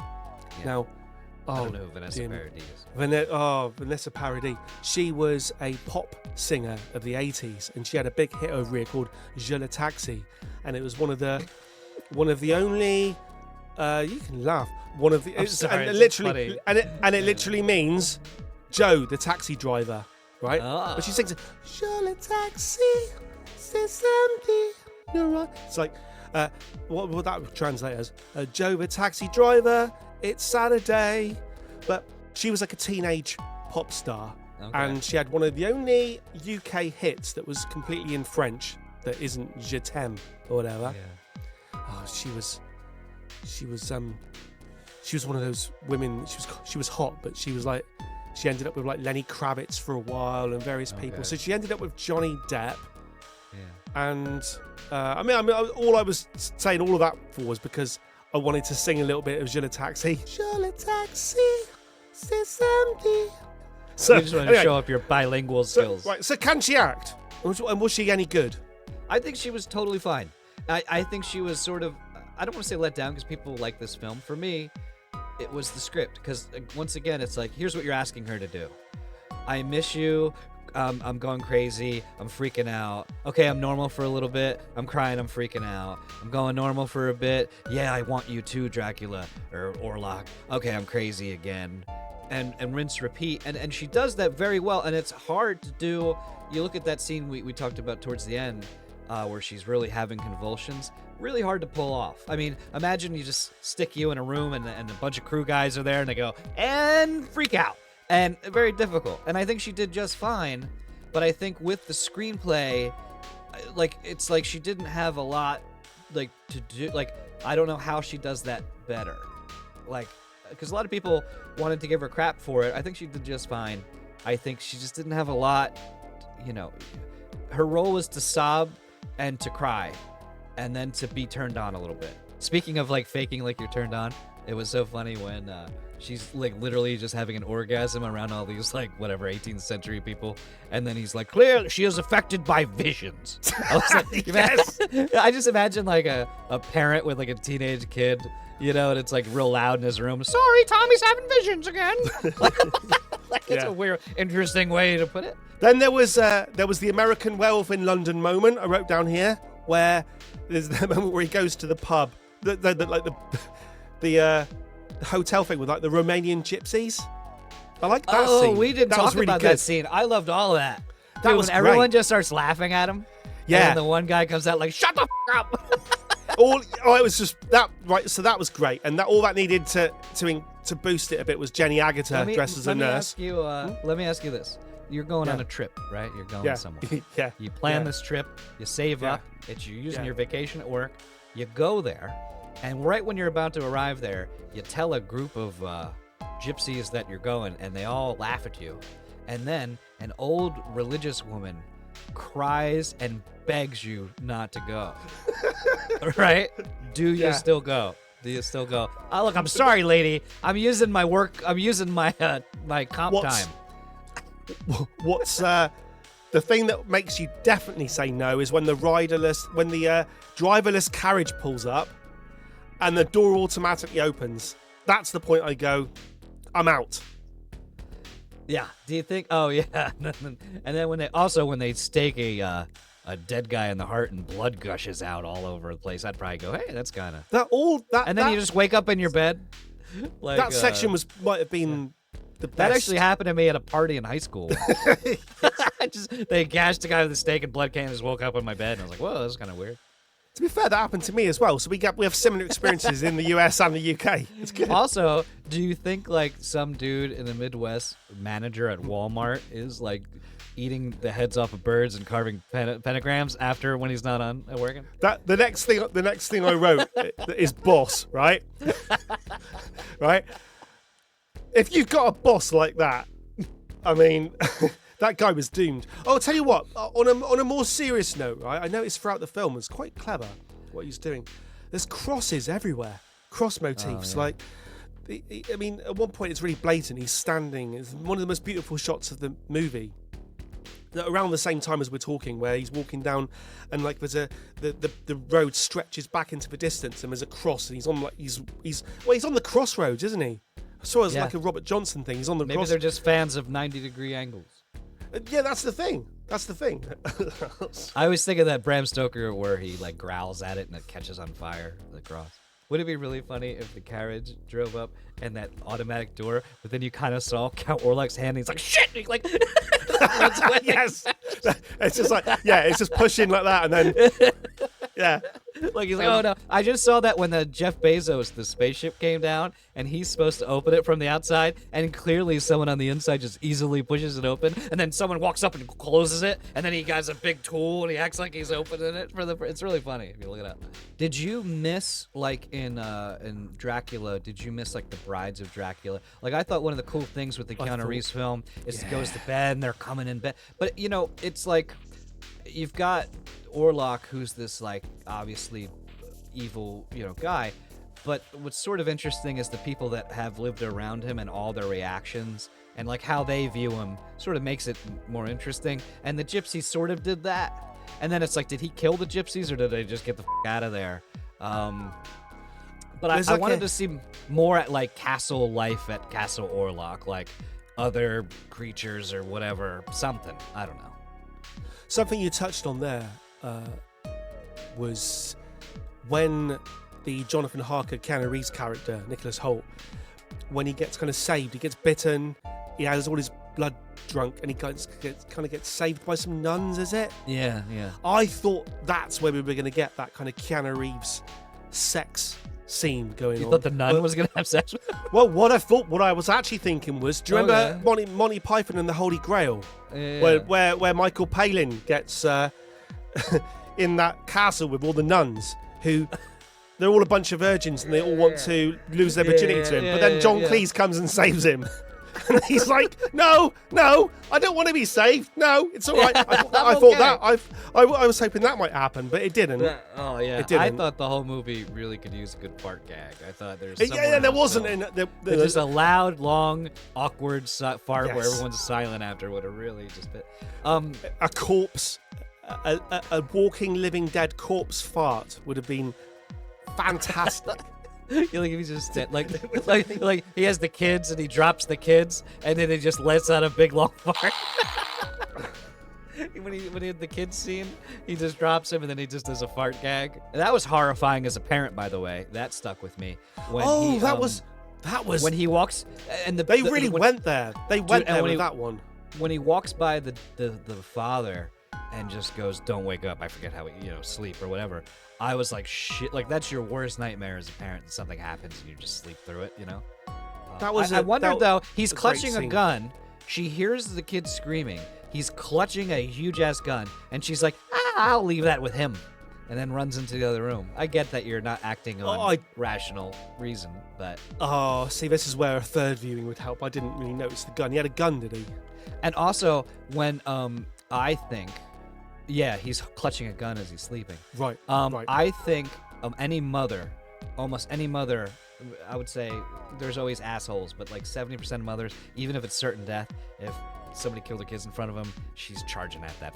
Yeah. Now, I don't know who Vanessa dear me. Paradis is. Vanessa Paradis. She was a pop singer of the 80s, and she had a big hit over here called Je le Taxi, and it was one of the only. You can laugh. One of the. I'm sorry, and it's literally, funny. and it literally means Joe, the taxi driver, right? Ah. But she sings Je le Taxi, c'est samedi. You're right. It's like, what would that translate as? Joe, the taxi driver. It's Saturday. But she was like a teenage pop star, and she had one of the only UK hits that was completely in French that isn't Je t'aime or whatever. Yeah. Oh, she was one of those women. She was hot, but she ended up with like Lenny Kravitz for a while and various people. So she ended up with Johnny Depp. Yeah. And I mean, all I was saying all of that for was because I wanted to sing a little bit of Je le Taxi. Je le Taxi, c'est samedi. So You just want to show up your bilingual skills. Right. So can she act? And was she any good? I think she was totally fine. I think she was sort of, I don't want to say let down because people like this film. For me, it was the script. Because once again, it's like, here's what you're asking her to do. I miss you. I'm going crazy. I'm freaking out. Okay, I'm normal for a little bit. I'm crying. I'm freaking out. I'm going normal for a bit. Yeah, I want you too, Dracula or Orlok. Okay, I'm crazy again. And rinse, repeat. And she does that very well. And it's hard to do. You look at that scene we talked about towards the end where she's really having convulsions. Really hard to pull off. I mean, imagine you just stick you in a room and a bunch of crew guys are there and they go, and freak out. And very difficult. And I think she did just fine. But I think with the screenplay, like, it's like she didn't have a lot, like, to do. Like, I don't know how she does that better. Like, because a lot of people wanted to give her crap for it. I think she did just fine. I think she just didn't have a lot, you know. Her role was to sob and to cry. And then to be turned on a little bit. Speaking of, like, faking like you're turned on, it was so funny when she's, like, literally just having an orgasm around all these, like, whatever, 18th century people. And then he's like, clearly she is affected by visions. I was like, Yes. I just imagine, like, a parent with, like, a teenage kid, you know, and it's, like, real loud in his room. Sorry, Tommy's having visions again. Like, it's a weird, interesting way to put it. Then there was the American Werewolf in London moment I wrote down here, where there's the moment where he goes to the pub, the hotel thing with like the Romanian gypsies. I like that scene. Oh, we didn't That talk was really about good. that scene. I loved all of that. That Dude, was when everyone great. just starts laughing at him. Yeah. And the one guy comes out like, shut the f*** up. It was just that, right? So that was great, and all that needed to boost it a bit was Jenny Agutter dressed as a nurse. Let me ask you this. You're going on a trip, right? You're going somewhere. Yeah. You plan this trip. You save up. You're using your vacation at work. You go there. And right when you're about to arrive there, you tell a group of gypsies that you're going, and they all laugh at you. And then an old religious woman cries and begs you not to go. Right? Do you still go? Do you still go? Oh, look, I'm sorry, lady. I'm using my work. I'm using my my comp time. What's the thing that makes you definitely say no is when the driverless carriage pulls up and the door automatically opens. That's the point I go, I'm out. Yeah. Do you think? Oh, yeah. And then when they stake a a dead guy in the heart and blood gushes out all over the place, I'd probably go, hey, that's kind of. And then you just wake up in your bed. Like, that section might have been the best. That actually happened to me at a party in high school. They gashed a guy with a steak and blood can and just woke up in my bed and I was like, whoa, that's kind of weird. To be fair, that happened to me as well. So we have similar experiences in the US and the UK. It's good. Also, do you think like some dude in the Midwest, manager at Walmart, is like eating the heads off of birds and carving pentagrams after when he's not on working? The next thing I wrote is boss, right? Right. If you've got a boss like that, I mean, that guy was doomed. Oh, I'll tell you what. On a more serious note, right? I noticed throughout the film it's quite clever what he's doing. There's crosses everywhere, cross motifs. Like, I mean, at one point it's really blatant. He's standing. It's one of the most beautiful shots of the movie. Around the same time as we're talking, where he's walking down, and like there's the road stretches back into the distance, and there's a cross, and he's on like he's on the crossroads, isn't he? I saw it as like a Robert Johnson thing. He's on the Maybe they're just fans of 90-degree angles. Yeah, that's the thing. I always think of that Bram Stoker where he like growls at it and it catches on fire, the cross. Would it be really funny if the carriage drove up and that automatic door, but then you kind of saw Count Orlok's hand and he's like, shit! And he like, yes! It's just like, it's just pushing like that and then, yeah. Like he's like, oh no. I just saw that when the Jeff Bezos, the spaceship came down and he's supposed to open it from the outside and clearly someone on the inside just easily pushes it open and then someone walks up and closes it and then he has a big tool and he acts like he's opening it it's really funny if you look it up. Did you miss like in Dracula, did you miss like the brides of Dracula? Like I thought one of the cool things with the Keanu Reeves film is it goes to bed and they're coming in bed. But you know, it's like you've got Orlok, who's this like obviously evil, guy, but what's sort of interesting is the people that have lived around him and all their reactions and like how they view him sort of makes it more interesting. And the gypsies sort of did that. And then it's like, did he kill the gypsies or did they just get the out of there? But I wanted to see more at like castle life at Castle Orlok, like other creatures or whatever, something. I don't know. Something you touched on there was when the Jonathan Harker, Keanu Reeves character, Nicholas Hoult, when he gets kind of saved, he gets bitten, he has all his blood drunk, and he gets saved by some nuns, is it? Yeah. I thought that's where we were going to get that kind of Keanu Reeves sex scene going on. You thought the nun was going to have sex with him? Well, what I was actually thinking was, do you remember Monty Python and the Holy Grail? Yeah. Where Michael Palin gets in that castle with all the nuns who they're all a bunch of virgins and they all want to lose their virginity to him. But then John Cleese comes and saves him. And he's like, no, I don't want to be saved. No, it's all right. I was hoping that might happen, but it didn't. Oh yeah, it didn't. I thought the whole movie really could use a good fart gag. I thought there's there wasn't. There's just a loud, long, awkward fart where everyone's silent after would have really just been. A corpse, a walking, living, dead corpse fart would have been fantastic. Like if he's just like he has the kids and he drops the kids and then he just lets out a big long fart. when he had the kids scene, he just drops him and then he just does a fart gag. And that was horrifying as a parent, by the way. That stuck with me. That was when he walks and they really went there. They went there with that one. When he walks by the father and just goes, "Don't wake up." I forget how he sleep or whatever. I was like, shit, like that's your worst nightmare as a parent. Something happens and you just sleep through it, I wondered though, he's clutching a gun. She hears the kid screaming. He's clutching a huge ass gun. And she's like, I'll leave that with him. And then runs into the other room. I get that you're not acting on rational reason, but... Oh, see, this is where a third viewing would help. I didn't really notice the gun. He had a gun, did he? And also, when I think... Yeah, he's clutching a gun as he's sleeping. Right. I think almost any mother, I would say there's always assholes, but like 70% of mothers, even if it's certain death, if somebody killed their kids in front of them, she's charging at that.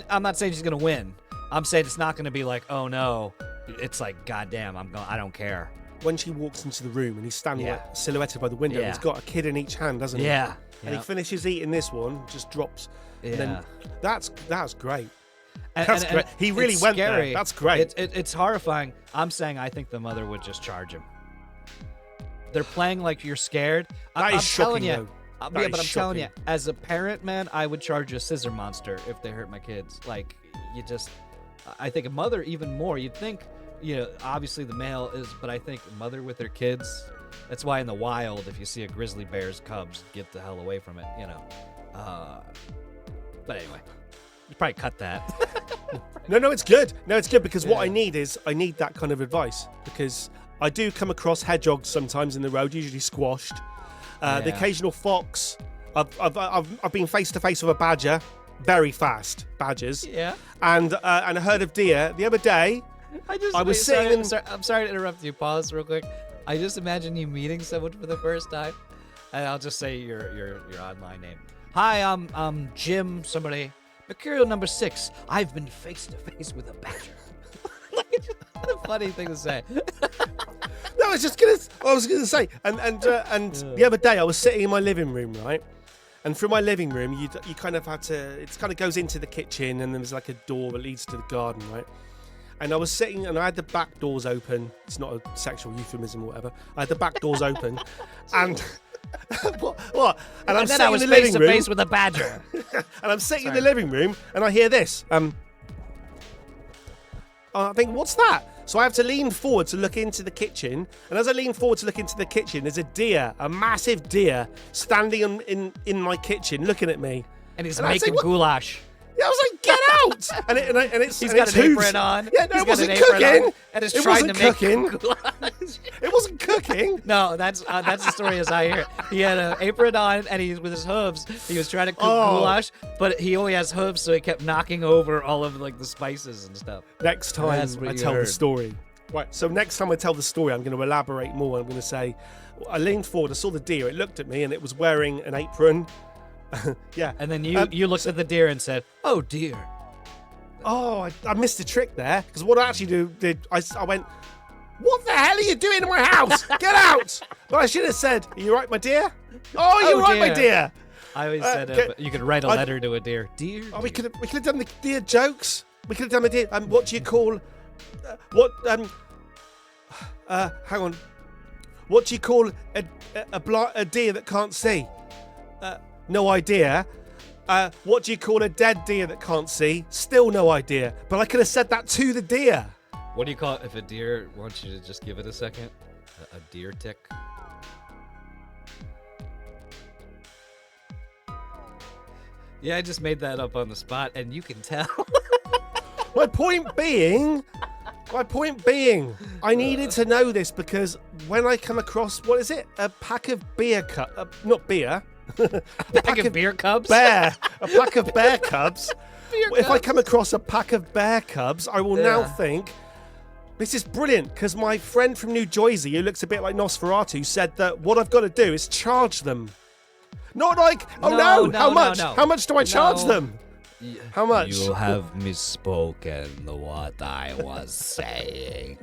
I'm not saying she's gonna win. I'm saying it's not gonna be like, oh no, it's like, goddamn, I don't care. When she walks into the room and he's standing like silhouetted by the window, he's got a kid in each hand, doesn't he? Yeah. And he finishes eating this one, just drops And then that's great. And, That's great. He really went scary. there. That's great. It's horrifying. I'm saying I think the mother would just charge him. They're playing like you're scared. That I'm is shocking, telling you. though. But I'm telling you, as a parent, man, I would charge a scissor monster if they hurt my kids. Like, I think a mother even more. You'd think, obviously the male is, but I think a mother with their kids. That's why in the wild, if you see a grizzly bear's cubs, get the hell away from it. But anyway, you probably cut that. No, it's good. No, it's good because what I need that kind of advice because I do come across hedgehogs sometimes in the road, usually squashed. The occasional fox. I've been face to face with a badger, very fast badgers. Yeah. And a herd of deer. The other day, I'm sorry to interrupt you. Pause real quick. I just imagine you meeting someone for the first time, and I'll just say your online name. Hi, I'm Jim. Somebody. Mercurial number 6. I've been face to face with a badger. What a funny thing to say. No, I was gonna say, and the other day I was sitting in my living room, right? And through my living room, you kind of had to. It kind of goes into the kitchen, and there's like a door that leads to the garden, right? And I was sitting, and I had the back doors open. It's not a sexual euphemism or whatever. I had the back doors open, and what? And I'm then sitting I was in the living face to room, face with a badger. and I'm sitting in the living room, and I hear this. I think, what's that? So I have to lean forward to look into the kitchen, and as I lean forward to look into the kitchen, there's a deer, a massive deer, standing in my kitchen, looking at me. And he's making goulash. Yeah, I was like, get out! And it's he's got an apron on. Yeah, no, it wasn't cooking. And it's it trying wasn't to make cooking. goulash. It wasn't cooking. No, that's the story as I hear it. He had an apron on, and he with his hooves. He was trying to cook goulash, but he only has hooves, so he kept knocking over all of the spices and stuff. Next time I tell the story. Right, so next time I tell the story, I'm going to elaborate more. I'm going to say, I leaned forward, I saw the deer, it looked at me, and it was wearing an apron. Yeah. And then you looked at the deer and said, "Oh dear." Oh, I missed a trick there because what I actually did, I went, "What the hell are you doing in my house? Get out!" But I should have said, "Are you right, my dear?" Oh, you're right, my dear. I always said you could write a letter to a deer. Dear. Oh, we could have done the deer jokes. We could have done the deer. What do you call? Hang on. What do you call a deer that can't see? No idea. What do you call a dead deer that can't see? Still no idea. But I could have said that to the deer. What do you call it if a deer wants you to just give it a second? A deer tick? Yeah, I just made that up on the spot, and you can tell. My point being, I needed to know this because when I come across, what is it? A pack of beer not beer. A pack of beer cubs? A pack of bear cubs. If I come across a pack of bear cubs, I will now think, this is brilliant, because my friend from New Jersey, who looks a bit like Nosferatu, said that what I've got to do is charge them. Not like, how much? No. How much do I charge them? How much? You have misspoken what I was saying.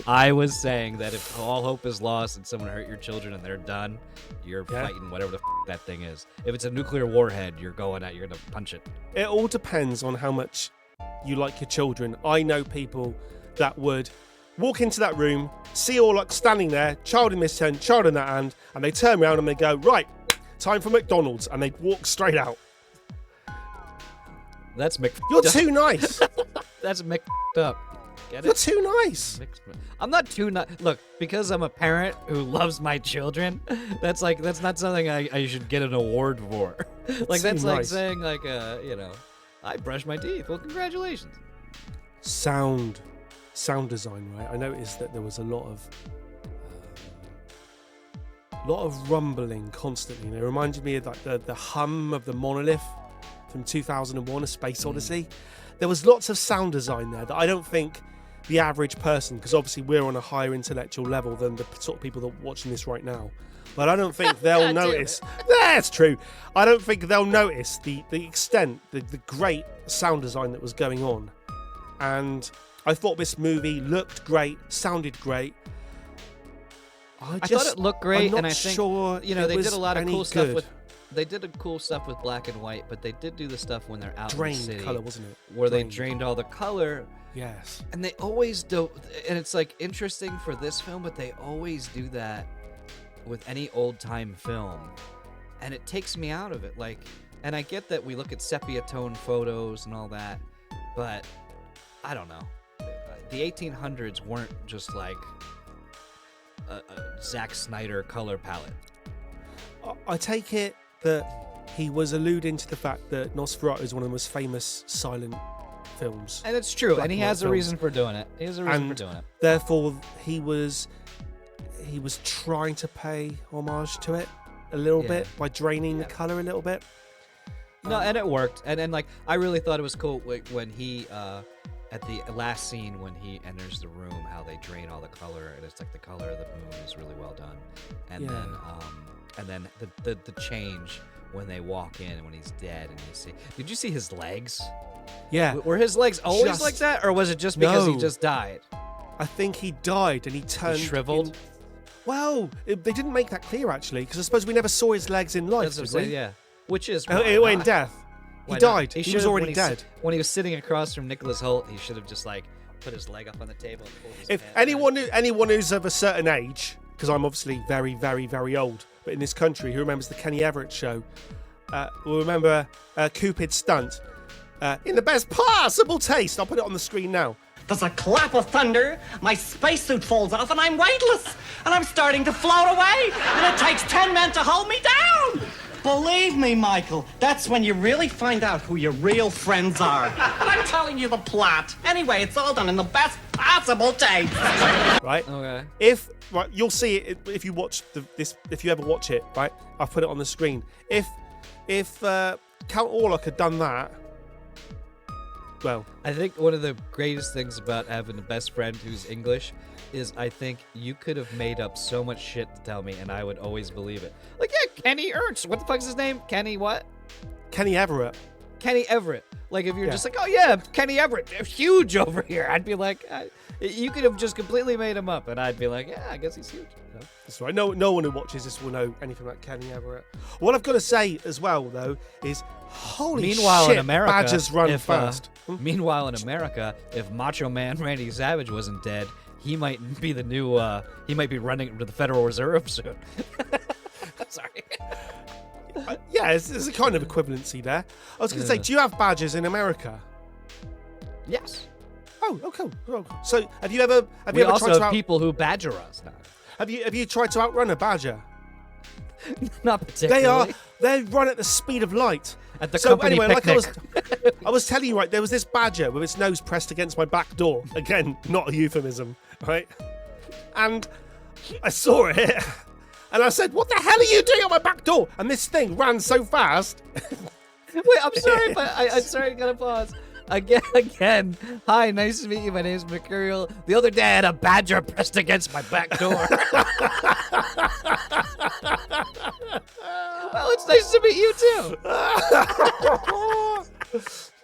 I was saying that if all hope is lost and someone hurt your children and they're done, you're fighting whatever the that thing is. If it's a nuclear warhead, you're going to punch it. It all depends on how much you like your children. I know people that would walk into that room, see all standing there, child in this hand, child in that hand, and they turn around and they go, right, time for McDonald's, and they walk straight out. That's You're too nice. That's mixed up. Get it? You're too nice. I'm not too nice. Look, because I'm a parent who loves my children, that's not something I should get an award for. That's like saying I brush my teeth. Well, congratulations. Sound design, right? I noticed that there was a lot of rumbling constantly. And it reminded me of like the hum of the monolith from 2001: A Space Odyssey. There was lots of sound design there that I don't think the average person, because obviously we're on a higher intellectual level than the sort of people that are watching this right now, but I don't think they'll notice. That's true. I don't think they'll notice the extent, the great sound design that was going on. And I thought this movie looked great, sounded great. I thought it looked great, I'm not and I think sure they did a lot of cool stuff with. they did the cool stuff with black and white, but they did do the stuff when they're out in the Drained city, color, wasn't it? where they Drained. drained all the color. Yes. And they always do, and it's like interesting for this film, but they always do that with any old time film, and it takes me out of it. Like, and I get that we look at sepia tone photos and all that, but I don't know. The 1800s weren't just like a Zack Snyder color palette. I take it that he was alluding to the fact that Nosferatu is one of the most famous silent films. And it's true, Black and he and white has a films. reason for doing it. He has a reason for And doing it. Therefore, he was trying to pay homage to it a little Yeah. bit by draining the color a little bit. No, and it worked. And then, like, I really thought it was cool when he, at the last scene, when he enters the room, how they drain all the color, and it's like the color of the moon is really well done. And then the change when they walk in, when he's dead, and you see. Did you see his legs? Yeah, Were his legs always Just- like that, or was it just because he No. just died? I think he died and he turned shriveled? They didn't make that clear actually, because I suppose we never saw his legs in life. That's what I'm did we? saying, yeah. Which is In why death. He Why not? died. He was should've- already when dead. When he was sitting across from Nicholas Hoult, he should have just like put his leg up on the table and pulled his If pants anyone who's of a certain age, because I'm obviously very, very, very old, but in this country, who remembers the Kenny Everett show, will remember Cupid's stunt in the best possible taste. I'll put it on the screen now. There's a clap of thunder, my spacesuit falls off, and I'm weightless. And I'm starting to float away. And it takes 10 men to hold me down. Believe me, Michael, that's when you really find out who your real friends are. And I'm telling you the plot. Anyway, it's all done in the best possible taste. Right? Okay. You'll see it if you watch this. If you ever watch it, right? I've put it on the screen. If Count Orlok had done that, well, I think one of the greatest things about having a best friend who's English is I think you could have made up so much shit to tell me, and I would always believe it. Like, yeah, Kenny Ernst. What the fuck's his name? Kenny what? Kenny Everett. Kenny Everett. Like, if you're Yeah. just like, oh yeah, Kenny Everett, they're huge over here, I'd be like, you could have just completely made him up, and I'd be like, yeah, I guess he's huge. You know? That's right. No one who watches this will know anything about Kenny Everett. What I've got to say as well, though, is holy Meanwhile, shit, in America, badgers run if, fast. Meanwhile, in America, if Macho Man Randy Savage wasn't dead, he might be the new. He might be running to the Federal Reserve soon. Sorry. Yeah, there's a kind of equivalency there. I was going to say, do you have badgers in America? Yes. Oh, cool. So, have you ever We tried also to have people who badger us now. have you tried to outrun a badger? Not particularly. They run at the speed of light. At the So company anyway, picnic. I was telling you, right, there was this badger with its nose pressed against my back door. Again, not a euphemism, right? And I saw it, and I said, "What the hell are you doing on my back door?" And this thing ran so fast. Wait, I'm sorry, but I'm sorry, I gotta pause. Again. Hi, nice to meet you. My name's Mercurial. The other day, I had a badger pressed against my back door. Well, it's nice to meet you too.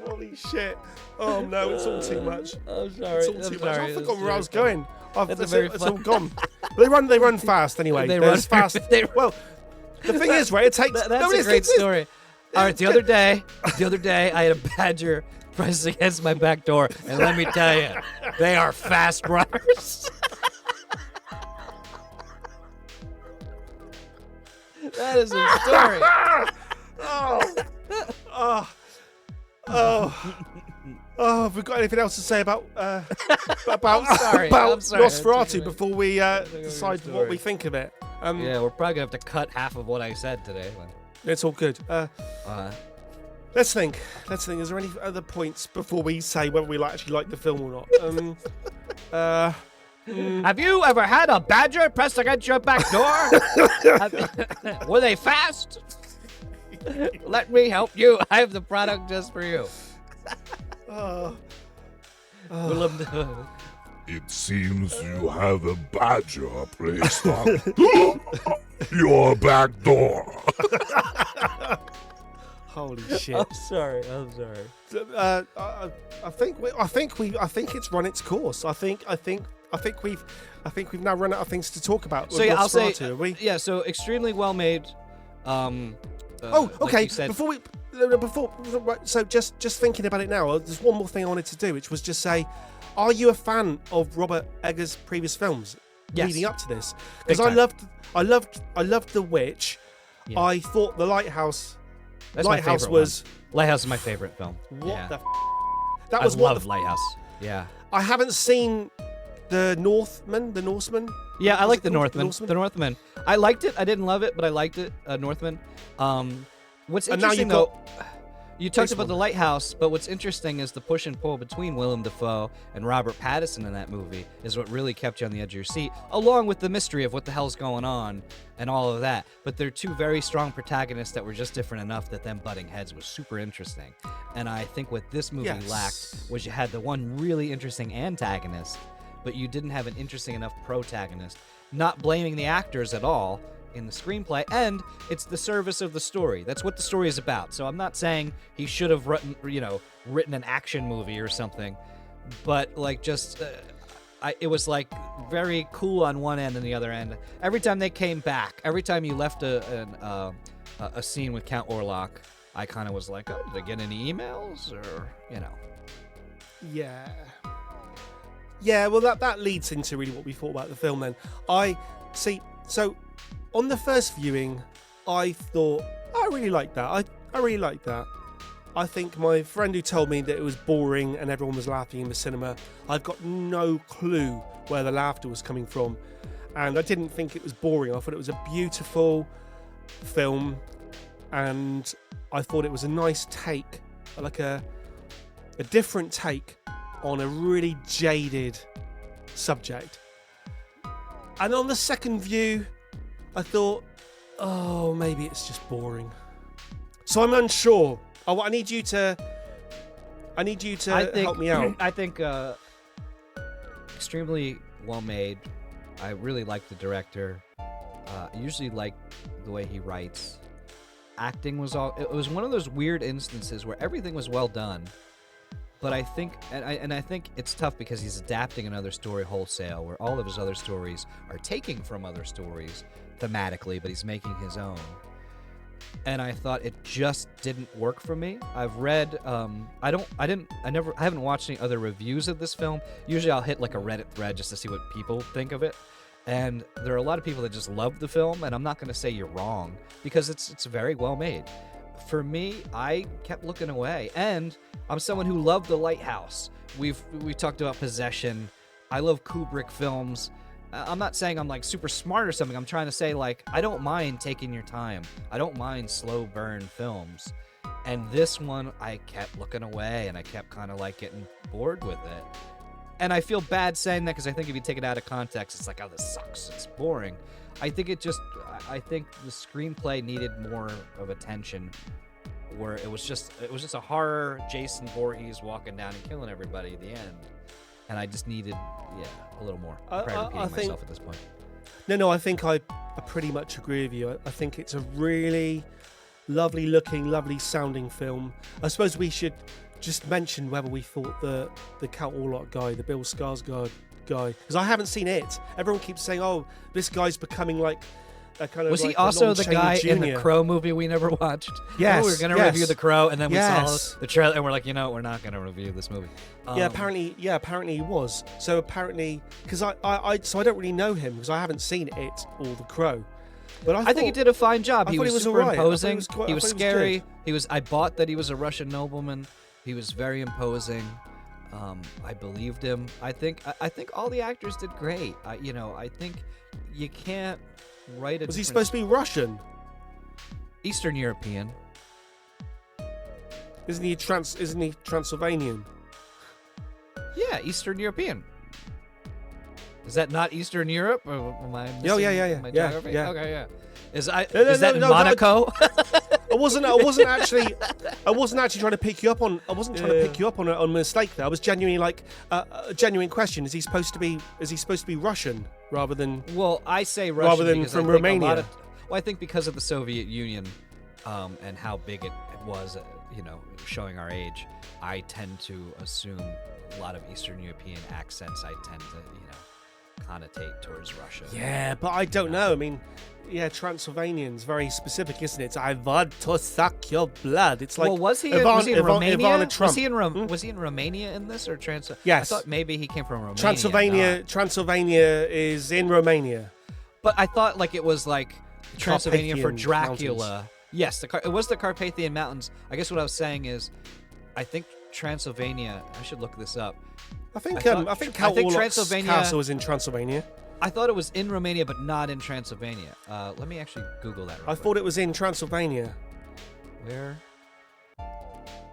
Holy shit! Oh no, it's all too much. I'm sorry. It's all too much. I forgot where I was going. That's very It's fun. all gone. They run fast anyway. They They're run as fast. they- Well, the thing is, right? It takes. That's no, a it's- great it's- story. All right, the other day, I had a badger pressed against my back door, and let me tell you, they are fast runners. That is a story. Have we got anything else to say about sorry, about I'm sorry. Nosferatu before we decide what story. we think of it? Yeah, we're probably gonna have to cut half of what I said today. It's all good. Let's think. Is there any other points before we say whether we actually like the film or not? Have you ever had a badger pressed against your back door? Were they fast? Let me help you. I have the product just for you. We'll love to- It seems you have a badger placed on your back door. Holy shit! I'm sorry. I think it's run its course. I think we've now run out of things to talk about. So with yeah, I'll say Nosferatu, have we? yeah. So extremely well made. like okay. you said, Right, so just thinking about it now, there's one more thing I wanted to do, which was just say, are you a fan of Robert Eggers' previous films Yes. leading up to this? Big Because I time. loved The Witch. Yeah. I thought The Lighthouse. That's my Lighthouse favorite was one. Lighthouse is my favorite film. what Yeah. the. That I was what love the. Lighthouse. Yeah. I haven't seen The Northman. Yeah, I Was like it The called Northman. The Northman. I liked it. I didn't love it, but I liked it. Northman. What's And now interesting you've though, got you talked this about one. The Lighthouse, but what's interesting is the push and pull between Willem Dafoe and Robert Pattinson in that movie is what really kept you on the edge of your seat, along with the mystery of what the hell's going on and all of that. But they're two very strong protagonists that were just different enough that them butting heads was super interesting. And I think what this movie Yes. lacked was you had the one really interesting antagonist, but you didn't have an interesting enough protagonist. Not blaming the actors at all in the screenplay, and it's the service of the story. That's what the story is about. So I'm not saying he should have written an action movie or something, but like just it was like very cool on one end and the other end. Every time they came back, every time you left a scene with Count Orlok, I kind of was like, oh, did they get any emails or Yeah. Yeah, well, that leads into really what we thought about the film then. I see, so on the first viewing, I thought, I really liked that. I really liked that. I think my friend who told me that it was boring and everyone was laughing in the cinema, I've got no clue where the laughter was coming from. And I didn't think it was boring. I thought it was a beautiful film, and I thought it was a nice take, like a different take on a really jaded subject. And on the second view, I thought, oh, maybe it's just boring. So I'm unsure. I need you to help me out. I think extremely well made. I really like the director. I usually like the way he writes. Acting was it was one of those weird instances where everything was well done. But I think, and I think it's tough because he's adapting another story wholesale, where all of his other stories are taking from other stories thematically, but he's making his own. And I thought it just didn't work for me. I've read, I haven't watched any other reviews of this film. Usually I'll hit like a Reddit thread just to see what people think of it. And there are a lot of people that just love the film, and I'm not going to say you're wrong because it's very well made. For me, I kept looking away, and I'm someone who loved The Lighthouse. We talked about Possession. I love Kubrick films. I'm not saying I'm like super smart or something. I'm trying to say like I don't mind taking your time. I don't mind slow burn films. And this one, I kept looking away, and I kept kind of like getting bored with it. And I feel bad saying that because I think if you take it out of context, it's like, oh, this sucks. It's boring. I think the screenplay needed more of attention, where it was just a horror Jason Voorhees walking down and killing everybody at the end, and I just needed a little more. I'm probably repeating myself at this point. No, I think I pretty much agree with you. I think it's a really lovely looking, lovely sounding film. I suppose we should just mention whether we thought the Count Orlok guy, the Bill Skarsgård guy, because I haven't seen it. Everyone keeps saying, "Oh, this guy's becoming like a kind of." Was like he also the guy Jr. in the Crow movie we never watched? Yes, We were going to review the Crow, and then we Yes. saw the trailer, and we're like, we're not going to review this movie. Apparently he was. So apparently, because I don't really know him because I haven't seen it or the Crow. But I think he did a fine job. I He thought was he was super alright. I thought he imposing. was quite- He I was thought he was scary. good. I bought that he was a Russian nobleman. He was very imposing. I believed him. I think all the actors did great. I think you can't write a. Was he different- supposed to be Russian? Eastern European? Isn't he Transylvanian? Yeah, Eastern European. Is that not Eastern Europe? Or am I missing yeah. my Yeah, geography? yeah. Okay, yeah. Is No, that in no, Monaco? I wasn't actually trying to pick you up on. I wasn't trying to pick you up on a mistake there. I was genuinely like a genuine question. Is he supposed to be Russian rather than? Well, I say Russian Rather than because from I think Romania. I think because of the Soviet Union and how big it was, showing our age, I tend to assume a lot of Eastern European accents. I tend to, connotate towards Russia. Yeah, but I don't know. I mean, yeah, Transylvanian's very specific, isn't it? It's, I want to suck your blood. It's like, Well, was he in Romania? Ivana Trump. Was he in Romania in this or Yes. I thought maybe he came from Romania. Transylvania is in Romania. But I thought like it was like Transylvania for Carpathian Dracula. Mountains. Yes, it was the Carpathian Mountains. I guess what I was saying is, I think Transylvania. I should look this up. I think thought- Count I think Orlok's Transylvania- castle is in Transylvania. I thought it was in Romania, but not in Transylvania. Let me actually Google that. I thought it was in Transylvania. Where?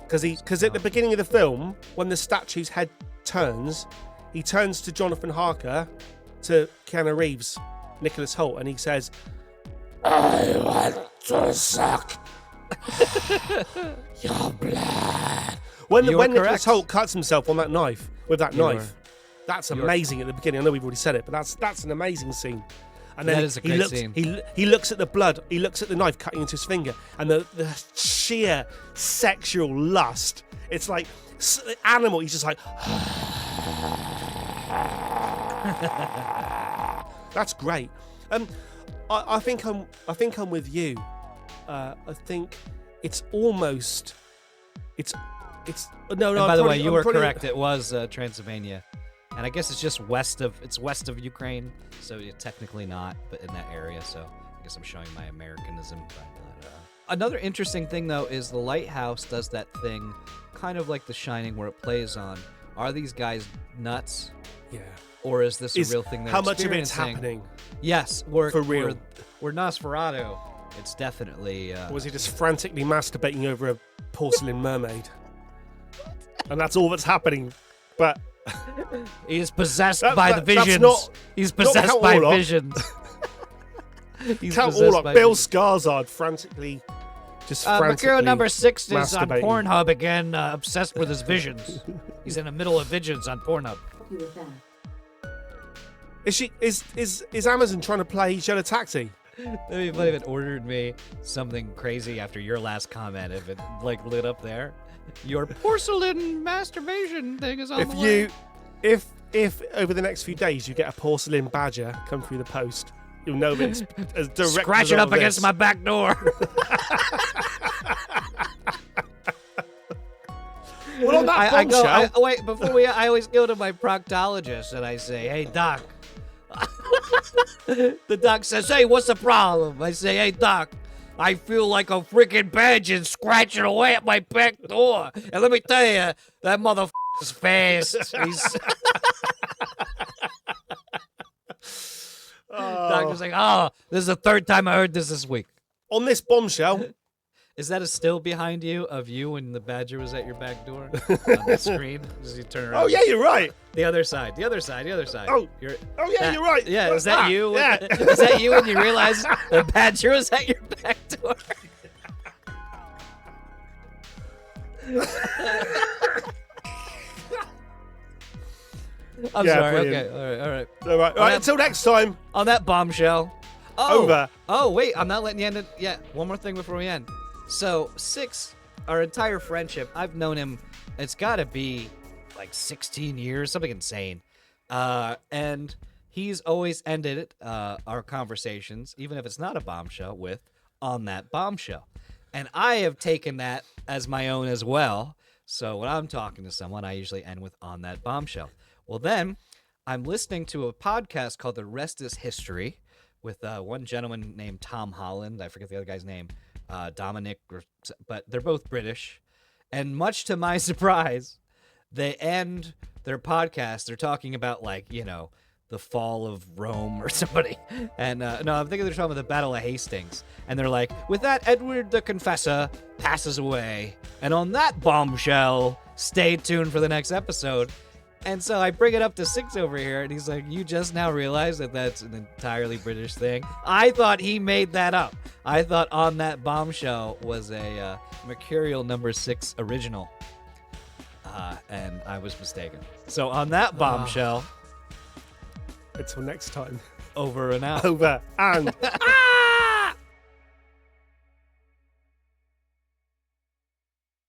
Because at the beginning of the film, when the statue's head turns, he turns to Jonathan Harker, to Keanu Reeves, Nicholas Hoult, and he says, "I want to suck your blood." When You are Nicholas correct. Hoult cuts himself on that knife with that You knife, that's amazing at the beginning. I know we've already said it, but that's an amazing scene. And then That is a great scene. He looks at the blood. He looks at the knife cutting into his finger, and the sheer sexual lust. It's like animal. He's just like. That's great. I think I'm with you. I think it's almost. It's no. And I'm by the way, probably- you I'm were probably- correct. It was Transylvania, and I guess it's just west of Ukraine, so you're technically not, but in that area. So I guess I'm showing my Americanism. But, another interesting thing though is the lighthouse does that thing, kind of like The Shining, where it plays on. Are these guys nuts? Yeah. Or is this a real thing they're How much of it's experiencing? happening? Yes, For real. We're Nosferatu. It's definitely. Or was he just frantically masturbating over a porcelain mermaid? And that's all that's happening. But He is possessed That- by that- the that's visions. not- He's not possessed Count by Orlok. visions. He's Count possessed Orlok, by Bill visions. Skarsgård frantically, just frantically. Material number 6 is on masturbating. Pornhub again, obsessed with his visions. He's in the middle of visions on Pornhub. Is Amazon trying to play Shadow Taxi? That'd be funny if it ordered me something crazy after your last comment. If it like lit up there, your porcelain masturbation thing is on the way. If over the next few days you get a porcelain badger come through the post, you'll know that it's as direct. Scratch it up against my back door. Well, on that I bombshell, wait before I always go to my proctologist and I say, "Hey doc." The doc says, "Hey, what's the problem?" I say, "Hey doc, I feel like a freaking badger scratching away at my back door, and let me tell you, that motherfucker's fast." Doctor's like, "Oh, this is the third time I heard this week." on this bombshell, Is that a still behind you of you when the badger was at your back door on the screen? As you turn around. oh yeah, you're right. The other side. The other side. The other side. Oh. You're, Oh yeah, that- you're right. Yeah, is that you? Yeah. Is that you when you realized the badger was at your back door? I'm Yeah, sorry. brilliant. Okay. All right. All right. All right. Until next time. On that bombshell. Oh, Over. Oh, wait. I'm not letting you end it yet. One more thing before we end. So, Six, our entire friendship, I've known him, it's got to be like 16 years, something insane. And he's always ended our conversations, even if it's not a bombshell, with "on that bombshell." And I have taken that as my own as well. So when I'm talking to someone, I usually end with "on that bombshell." Well, then I'm listening to a podcast called The Rest is History with one gentleman named Tom Holland. I forget the other guy's name, Dominic, but they're both British. And much to my surprise, they end their podcast. They're talking about, like, you know, the fall of Rome or somebody. And no, I'm thinking they're talking about the Battle of Hastings. And they're like, with that, Edward the Confessor passes away. And on that bombshell, stay tuned for the next episode. And so I bring it up to Six over here, and he's like, "You just now realized that that's an entirely British thing?" I thought he made that up. I thought "on that bombshell" was a Mercurial number 6 original. And I was mistaken. So on that bombshell, Until next time. over and out. Over and